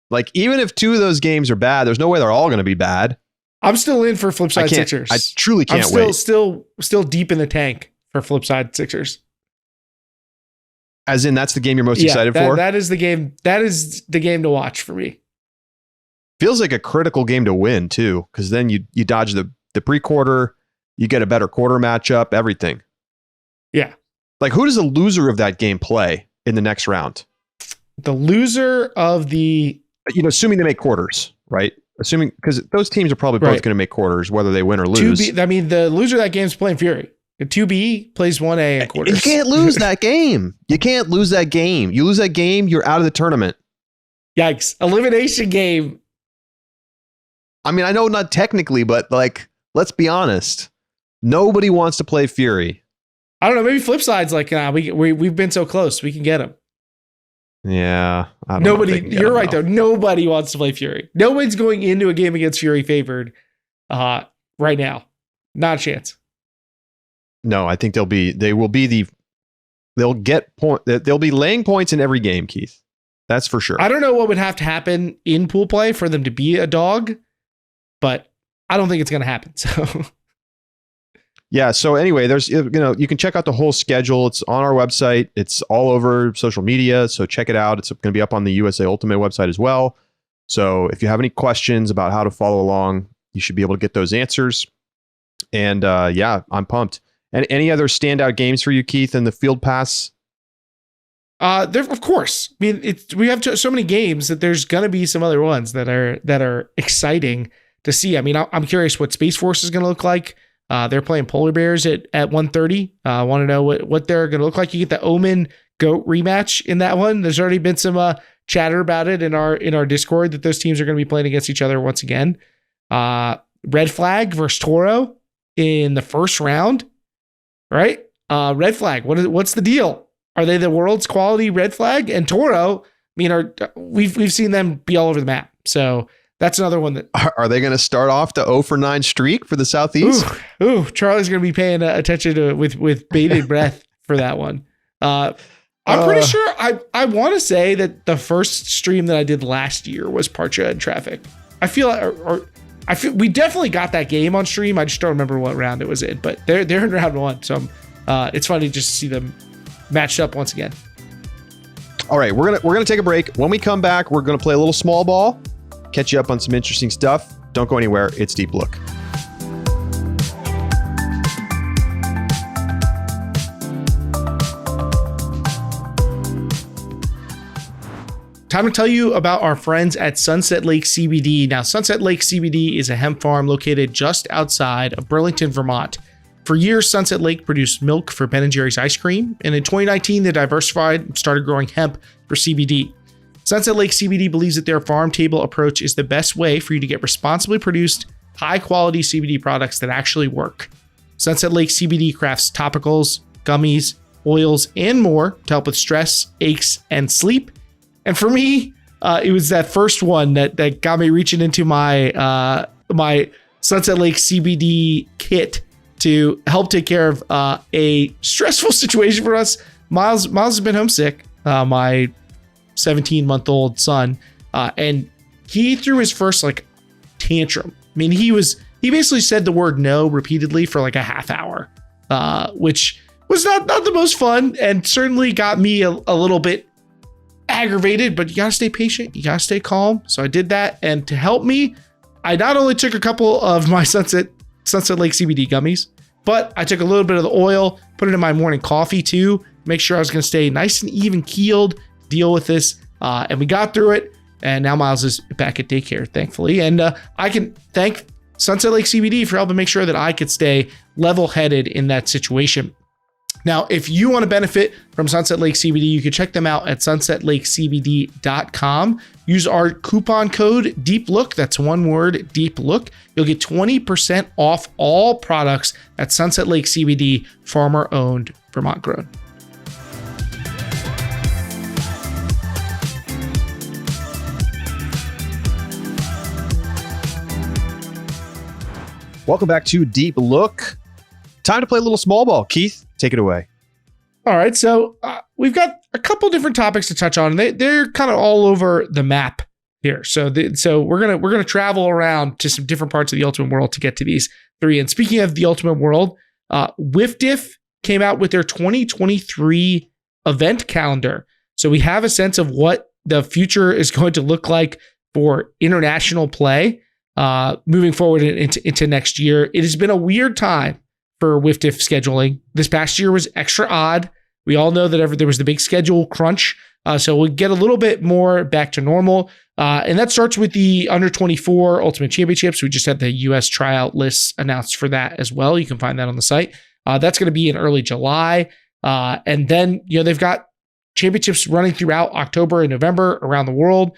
Like, even if 2 of those games are bad, there's no way they're all going to be bad. I'm still in for Flipside Sixers. I truly can't wait. Still deep in the tank for Flipside Sixers. As in, that's the game you're most excited for? That is the game. That is the game to watch for me. Feels like a critical game to win, too, because then you dodge the pre-quarter, you get a better quarter matchup, everything. Yeah. Like, who does the loser of that game play in the next round? The loser of the... assuming they make quarters, right? Assuming, because those teams are probably both going to make quarters, whether they win or lose. 2B, I mean, the loser of that game is playing Fury. The 2B plays 1A in quarters. You can't lose that game. You can't lose that game. You lose that game, you're out of the tournament. Yikes. Elimination game. I mean, I know not technically, but like, let's be honest. Nobody wants to play Fury. I don't know. Maybe Flipside's like, we've been so close. We can get him. Yeah. You're right, though. Nobody wants to play Fury. No one's going into a game against Fury favored right now. Not a chance. No, I think they'll be laying points in every game, Keith. That's for sure. I don't know what would have to happen in pool play for them to be a dog, but I don't think it's going to happen. So yeah. So anyway, there's, you can check out the whole schedule. It's on our website. It's all over social media. So check it out. It's going to be up on the USA Ultimate website as well. So if you have any questions about how to follow along, you should be able to get those answers. And yeah, I'm pumped. And any other standout games for you, Keith, in the Field Pass? There, of course. I mean, we have so many games that there's going to be some other ones that are exciting to see. I mean, I'm curious what Space Force is going to look like. They're playing Polar Bears at 1:30. I want to know what they're going to look like. You get the Omen Goat rematch in that one. There's already been some chatter about it in our Discord that those teams are going to be playing against each other once again. Red Flag versus Toro in the first round, right? Red Flag, what's the deal? Are they the world's quality Red Flag? And Toro, we've seen them be all over the map. So that's another one that... Are they going to start off the 0-for-9 streak for the Southeast? Charlie's going to be paying attention to with bated breath for that one. I'm pretty sure I want to say that the first stream that I did last year was Parcha and Traffic. I feel we definitely got that game on stream. I just don't remember what round it was in, but they're in round 1. So it's funny just to see them matched up once again. All right, we're gonna take a break. When we come back, we're gonna play a little small ball, catch you up on some interesting stuff. Don't go anywhere. It's Deep Look. Time to tell you about our friends at Sunset Lake CBD. Now, Sunset Lake CBD is a hemp farm located just outside of Burlington, Vermont. For years, Sunset Lake produced milk for Ben & Jerry's ice cream, and in 2019, they diversified and started growing hemp for CBD. Sunset Lake CBD believes that their farm-table approach is the best way for you to get responsibly produced, high-quality CBD products that actually work. Sunset Lake CBD crafts topicals, gummies, oils, and more to help with stress, aches, and sleep. And for me, it was that first one that got me reaching into my my Sunset Lake CBD kit to help take care of a stressful situation for us. Miles has been homesick, my 17-month-old son, and he threw his first tantrum. I mean, he basically said the word no repeatedly for like a half hour, which was not the most fun and certainly got me a little bit aggravated, but you gotta stay patient, you gotta stay calm. So I did that, and to help me, I not only took a couple of my Sunset Lake CBD gummies, but I took a little bit of the oil, put it in my morning coffee too, make sure I was gonna stay nice and even keeled, deal with this, and we got through it. And now Miles is back at daycare, thankfully, and I can thank Sunset Lake CBD for helping make sure that I could stay level-headed in that situation. Now, if you want to benefit from Sunset Lake CBD, you can check them out at sunsetlakecbd.com. Use our coupon code DEEPLOOK. That's one word, DEEPLOOK. You'll get 20% off all products at Sunset Lake CBD, farmer-owned, Vermont-grown. Welcome back to Deep Look. Time to play a little small ball. Keith, take it away. All right, so we've got a couple different topics to touch on. They're kind of all over the map here. So we're gonna travel around to some different parts of the Ultimate World to get to these three. And speaking of the Ultimate World, WFDF came out with their 2023 event calendar. So we have a sense of what the future is going to look like for international play moving forward into next year. It has been a weird time for WFDF scheduling. This past year was extra odd. We all know that there was the big schedule crunch. So we'll get a little bit more back to normal. And that starts with the under 24 Ultimate Championships. We just had the US tryout lists announced for that as well. You can find that on the site. That's going to be in early July. And then, they've got championships running throughout October and November around the world.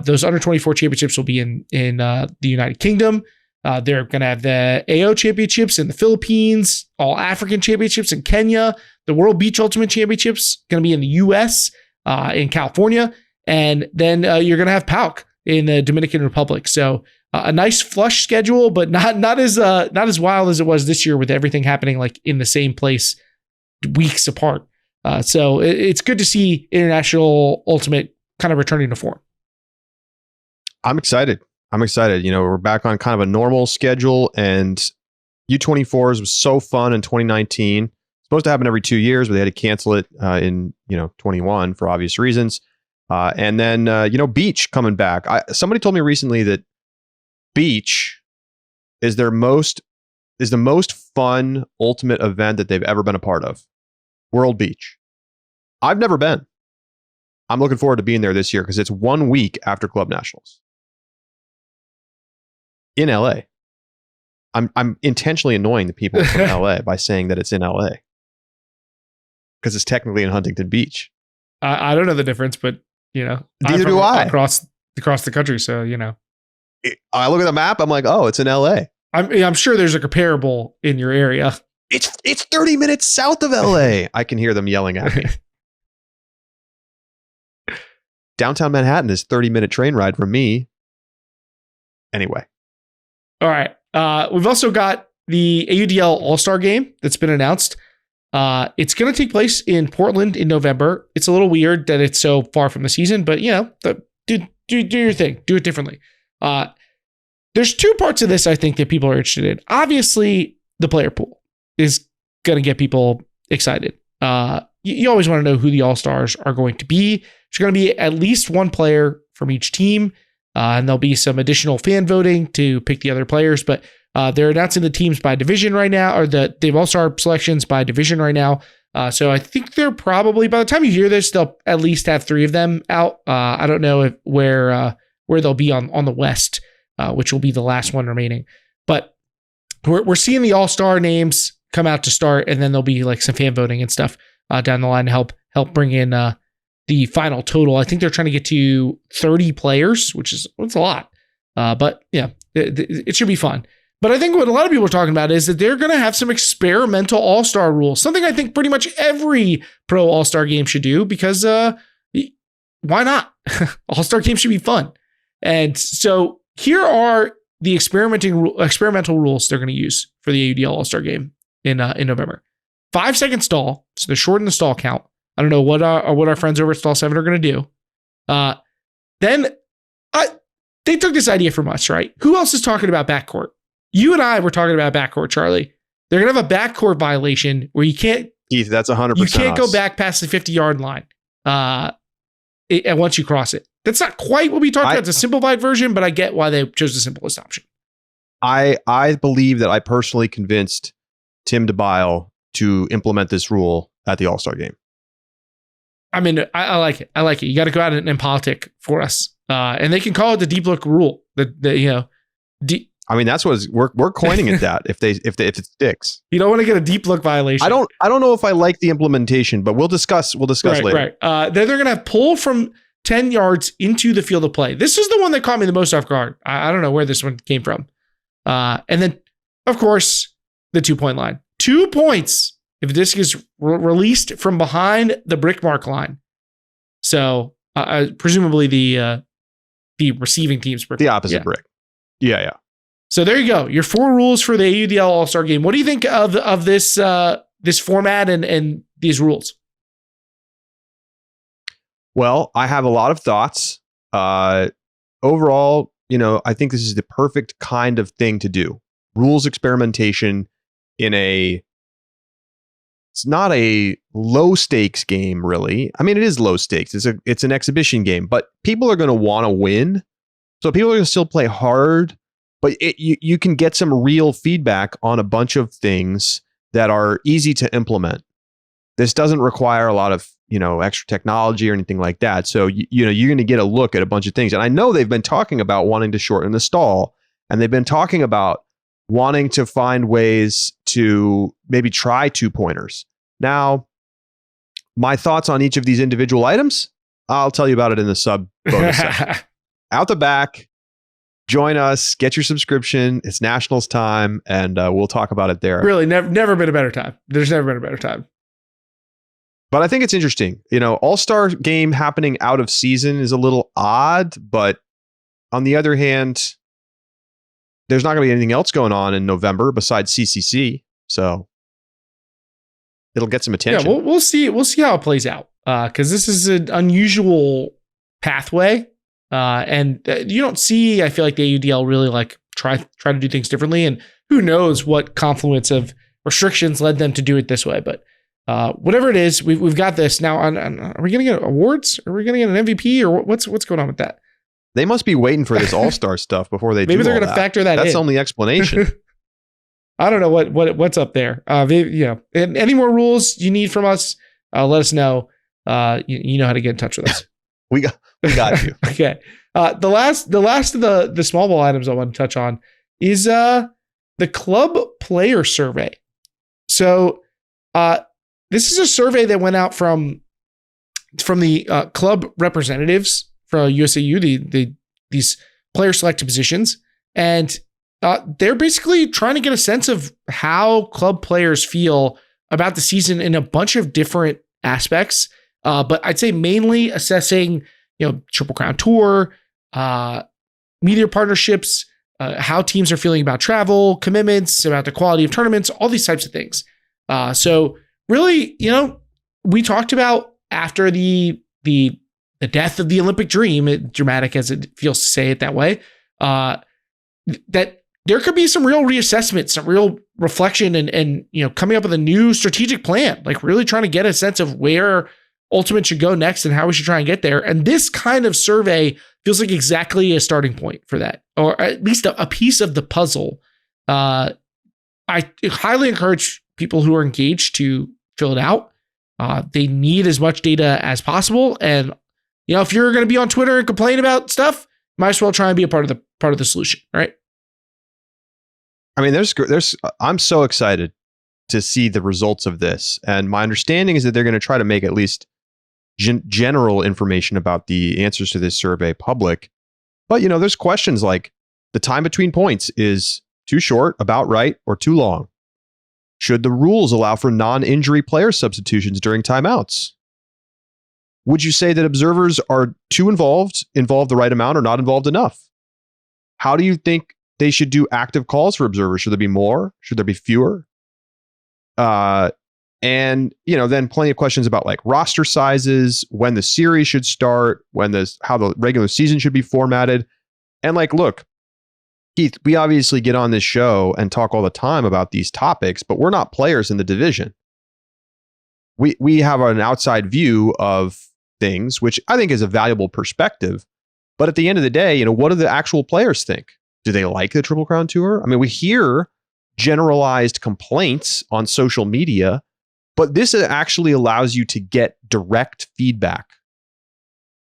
Those under 24 championships will be in the United Kingdom. They're going to have the AO championships in the Philippines, all African championships in Kenya, the World Beach Ultimate Championships going to be in the US, in California, and then you're going to have PALC in the Dominican Republic. So a nice flush schedule, but not as wild as it was this year with everything happening in the same place weeks apart. So it's good to see international Ultimate kind of returning to form. I'm excited. We're back on kind of a normal schedule, and U24s was so fun in 2019. Supposed to happen every 2 years, but they had to cancel it in 21 for obvious reasons. And then Beach coming back. Somebody told me recently that Beach is the most fun ultimate event that they've ever been a part of. World Beach. I've never been. I'm looking forward to being there this year because it's 1 week after Club Nationals in LA. I'm intentionally annoying the people from LA by saying that it's in LA because it's technically in Huntington Beach. I don't know the difference, but neither do I. Across the country, so I look at the map. I'm like, oh, it's in LA. I'm sure there's a comparable in your area. It's 30 minutes south of LA. I can hear them yelling at me. Downtown Manhattan is 30-minute train ride from me. Anyway. All right. We've also got the AUDL All-Star game that's been announced. It's going to take place in Portland in November. It's a little weird that it's so far from the season, but do your thing. Do it differently. There's two parts of this I think that people are interested in. Obviously, the player pool is going to get people excited. You always want to know who the All-Stars are going to be. There's going to be at least one player from each team, and there'll be some additional fan voting to pick the other players, but they're announcing the teams by division right now, or the All-Star selections by division right now. So I think they're probably, by the time you hear this, they'll at least have 3 of them out. I don't know where they'll be on the West, which will be the last one remaining. But we're seeing the All-Star names come out to start, and then there'll be like some fan voting and stuff down the line to help bring in the final total. I think they're trying to get to 30 players, it's a lot. But yeah, it should be fun. But I think what a lot of people are talking about is that they're going to have some experimental All-Star rules, something I think pretty much every pro All-Star game should do, because why not? All-Star games should be fun. And so here are the experimental rules they're going to use for the AUDL All-Star game in November. 5-second stall, so they're shortening the stall count. I don't know what our friends over at Stall 7 are going to do. Then they took this idea from us, right? Who else is talking about backcourt? You and I were talking about backcourt, Charlie. They're going to have a backcourt violation where you can't... Keith, that's 100%. You can't go back past the 50-yard line and once you cross it. That's not quite what we talked about. It's a simplified version, but I get why they chose the simplest option. I believe that I personally convinced Tim DeBile to implement this rule at the All-Star game. I mean, I like it. I like it. You got to go out and politic for us. And they can call it the deep look rule. I mean, that's what we're coining it that if it sticks. You don't want to get a deep look violation. I don't know if I like the implementation, but we'll discuss later. Right. Then they're going to pull from 10 yards into the field of play. This is the one that caught me the most off guard. I don't know where this one came from. And then, of course, the 2-point line. 2 points if the disc is released from behind the brick mark line. So presumably the receiving team's brick. The opposite brick. Yeah. So there you go. Your 4 rules for the AUDL All-Star game. What do you think of this format and these rules? Well, I have a lot of thoughts. Overall, I think this is the perfect kind of thing to do. Rules experimentation it's not a low stakes game, really. I mean, it is low stakes. It's an exhibition game, but people are going to want to win. So people are going to still play hard, but you can get some real feedback on a bunch of things that are easy to implement. This doesn't require a lot of, extra technology or anything like that. So, you're going to get a look at a bunch of things. And I know they've been talking about wanting to shorten the stall, and they've been talking about wanting to find ways to maybe try 2-pointers. Now, my thoughts on each of these individual items, I'll tell you about it in the sub bonus section. Out the back, join us, get your subscription. It's Nationals time, and we'll talk about it there. Really, never been a better time. There's never been a better time. But I think it's interesting. All-Star game happening out of season is a little odd, but on the other hand, there's not going to be anything else going on in November besides CCC. So it'll get some attention. Yeah, we'll see. We'll see how it plays out because this is an unusual pathway. And you don't see, I feel like the AUDL really try to do things differently. And who knows what confluence of restrictions led them to do it this way. But whatever it is, we've got this now. Are we going to get awards? Are we going to get an MVP or what's going on with that? They must be waiting for this All-Star stuff before they maybe do they're going to factor that in. That's the only explanation. I don't know what's up there. Any more rules you need from us, let us know. You know how to get in touch with us. We got you. Okay. The last of the small ball items I want to touch on is the club player survey. So this is a survey that went out from the club representatives for USAU, these player selected positions. And they're basically trying to get a sense of how club players feel about the season in a bunch of different aspects. But I'd say mainly assessing, Triple Crown Tour, media partnerships, how teams are feeling about travel, commitments, about the quality of tournaments, all these types of things. So really, we talked about after the death of the Olympic dream, dramatic as it feels to say it that way, that there could be some real reassessment, some real reflection and coming up with a new strategic plan, like really trying to get a sense of where Ultimate should go next and how we should try and get there. And this kind of survey feels like exactly a starting point for that, or at least a piece of the puzzle. I highly encourage people who are engaged to fill it out. They need as much data as possible. And, if you're going to be on Twitter and complain about stuff, might as well try and be a part of the solution, right? I mean, I'm so excited to see the results of this. And my understanding is that they're going to try to make at least general information about the answers to this survey public. But, there's questions like the time between points is too short, about right, or too long. Should the rules allow for non-injury player substitutions during timeouts? Would you say that observers are too involved the right amount, or not involved enough? How do you think they should do active calls for observers? Should there be more? Should there be fewer? And, then plenty of questions about like roster sizes, when the series should start, how the regular season should be formatted. And like, look, Keith, we obviously get on this show and talk all the time about these topics, but we're not players in the division. We have an outside view of things, which I think is a valuable perspective. But at the end of the day, what do the actual players think? Do they like the Triple Crown Tour? I mean, we hear generalized complaints on social media, but this actually allows you to get direct feedback.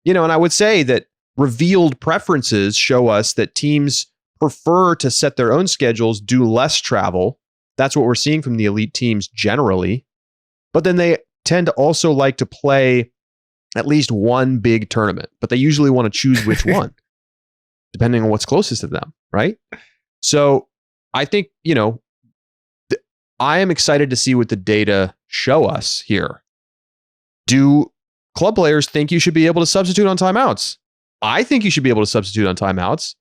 And I would say that revealed preferences show us that teams prefer to set their own schedules, do less travel. That's what we're seeing from the elite teams generally. But then they tend to also like to play at least one big tournament, but they usually want to choose which one, depending on what's closest to them, right? So I think, I am excited to see what the data show us here. Do club players think you should be able to substitute on timeouts? I think you should be able to substitute on timeouts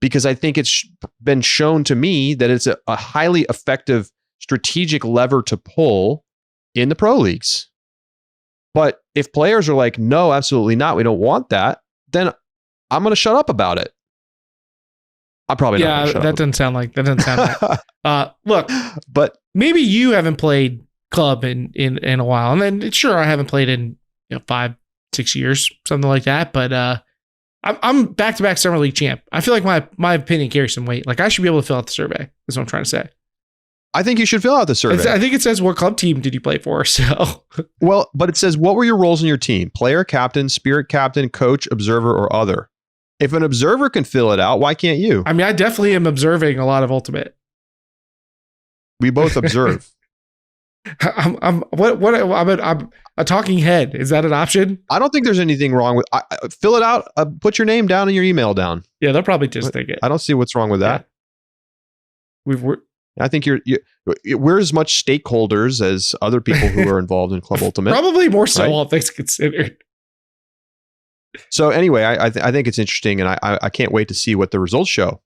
because I think it's been shown to me that it's a highly effective strategic lever to pull in the pro leagues. But if players are like, no, absolutely not, we don't want that, then I'm going to shut up about it. I'm probably not. Yeah, that doesn't sound like. Look, but maybe you haven't played club in a while, and then sure, I haven't played in 5-6 years, something like that. But I'm back-to-back summer league champ. I feel like my opinion carries some weight. Like I should be able to fill out the survey. That's what I'm trying to say. I think you should fill out the survey. I think it says what club team did you play for? So well, but it says what were your roles in your team? Player, captain, spirit captain, coach, observer, or other. If an observer can fill it out, why can't you? I mean, I definitely am observing a lot of Ultimate. We both observe. I'm a talking head. Is that an option? I don't think there's anything wrong with fill it out. Put your name down and your email down. Yeah, they'll probably just think it. I don't see what's wrong with that. Yeah. I think we're as much stakeholders as other people who are involved in Club Ultimate. Probably more so, right? All things considered. So anyway, I think it's interesting, and I can't wait to see what the results show.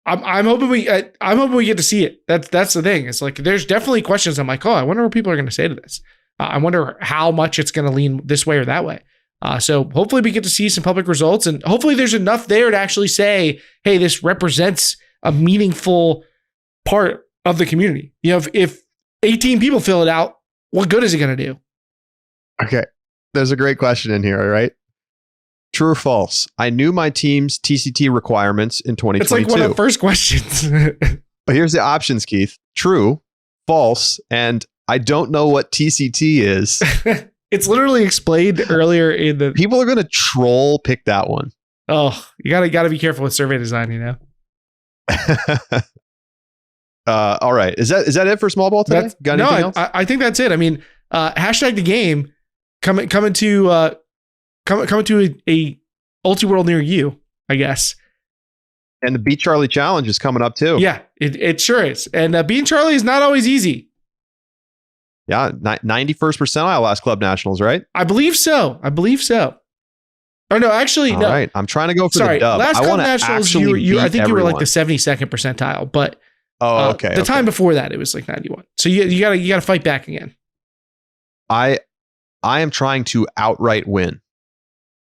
I'm hoping we get to see it. That's the thing. It's like there's definitely questions. I'm like, I wonder what people are going to say to this. I wonder how much it's going to lean this way or that way. So hopefully we get to see some public results, and hopefully there's enough there to actually say, hey, this represents a meaningful part of the community. If 18 people fill it out, what good is it going to do? Okay. There's a great question in here, all right? True or false? I knew my team's TCT requirements in 2022. It's like one of the first questions. But here's the options, Keith. True, false, and I don't know what TCT is. It's literally explained earlier in the... People are going to troll pick that one. Oh, you gotta be careful with survey design, All right. Is that it for small ball today? Got anything else? I think that's it. I mean, hashtag the game coming to a ulti-world near you, I guess. And the Beat Charlie Challenge is coming up too. Yeah, it sure is. And beating Charlie is not always easy. Yeah, 91st percentile last Club Nationals, right? I believe so. Or no, actually, no. All right, I'm trying to go for the dub. Last I Club want to Nationals, actually I think you were like everyone. the 72nd percentile, but okay. The time before that, it was like 91. So you gotta fight back again. I am trying to outright win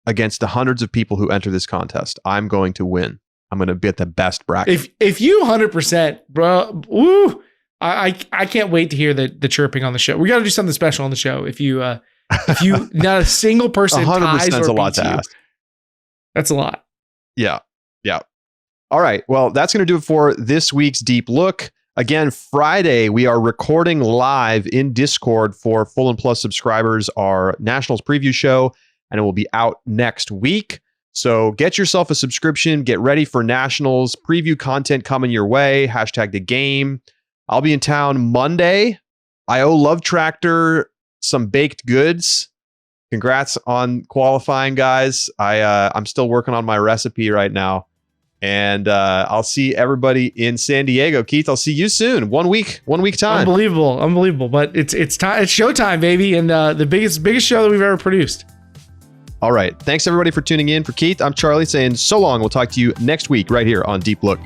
against the hundreds of people who enter this contest. I'm going to win. I'm going to be at the best bracket. If you 100%, bro, woo, I can't wait to hear the chirping on the show. We got to do something special on the show. If you not a single person 100% ties or is a lot beats to you. ask. That's a lot. Yeah. All right. Well, that's going to do it for this week's Deep Look. Again, Friday, we are recording live in Discord for Full and Plus subscribers, our Nationals preview show, and it will be out next week. So get yourself a subscription, get ready for Nationals preview content coming your way. Hashtag the game. I'll be in town Monday. I owe Love Tractor some baked goods. Congrats on qualifying, guys. I'm still working on my recipe right now. And I'll see everybody in San Diego. Keith, I'll see you soon. 1 week time. Unbelievable. But it's time. It's showtime, baby, and the biggest show that we've ever produced. All right. Thanks everybody for tuning in. For Keith, I'm Charlie saying so long. We'll talk to you next week right here on Deep Look.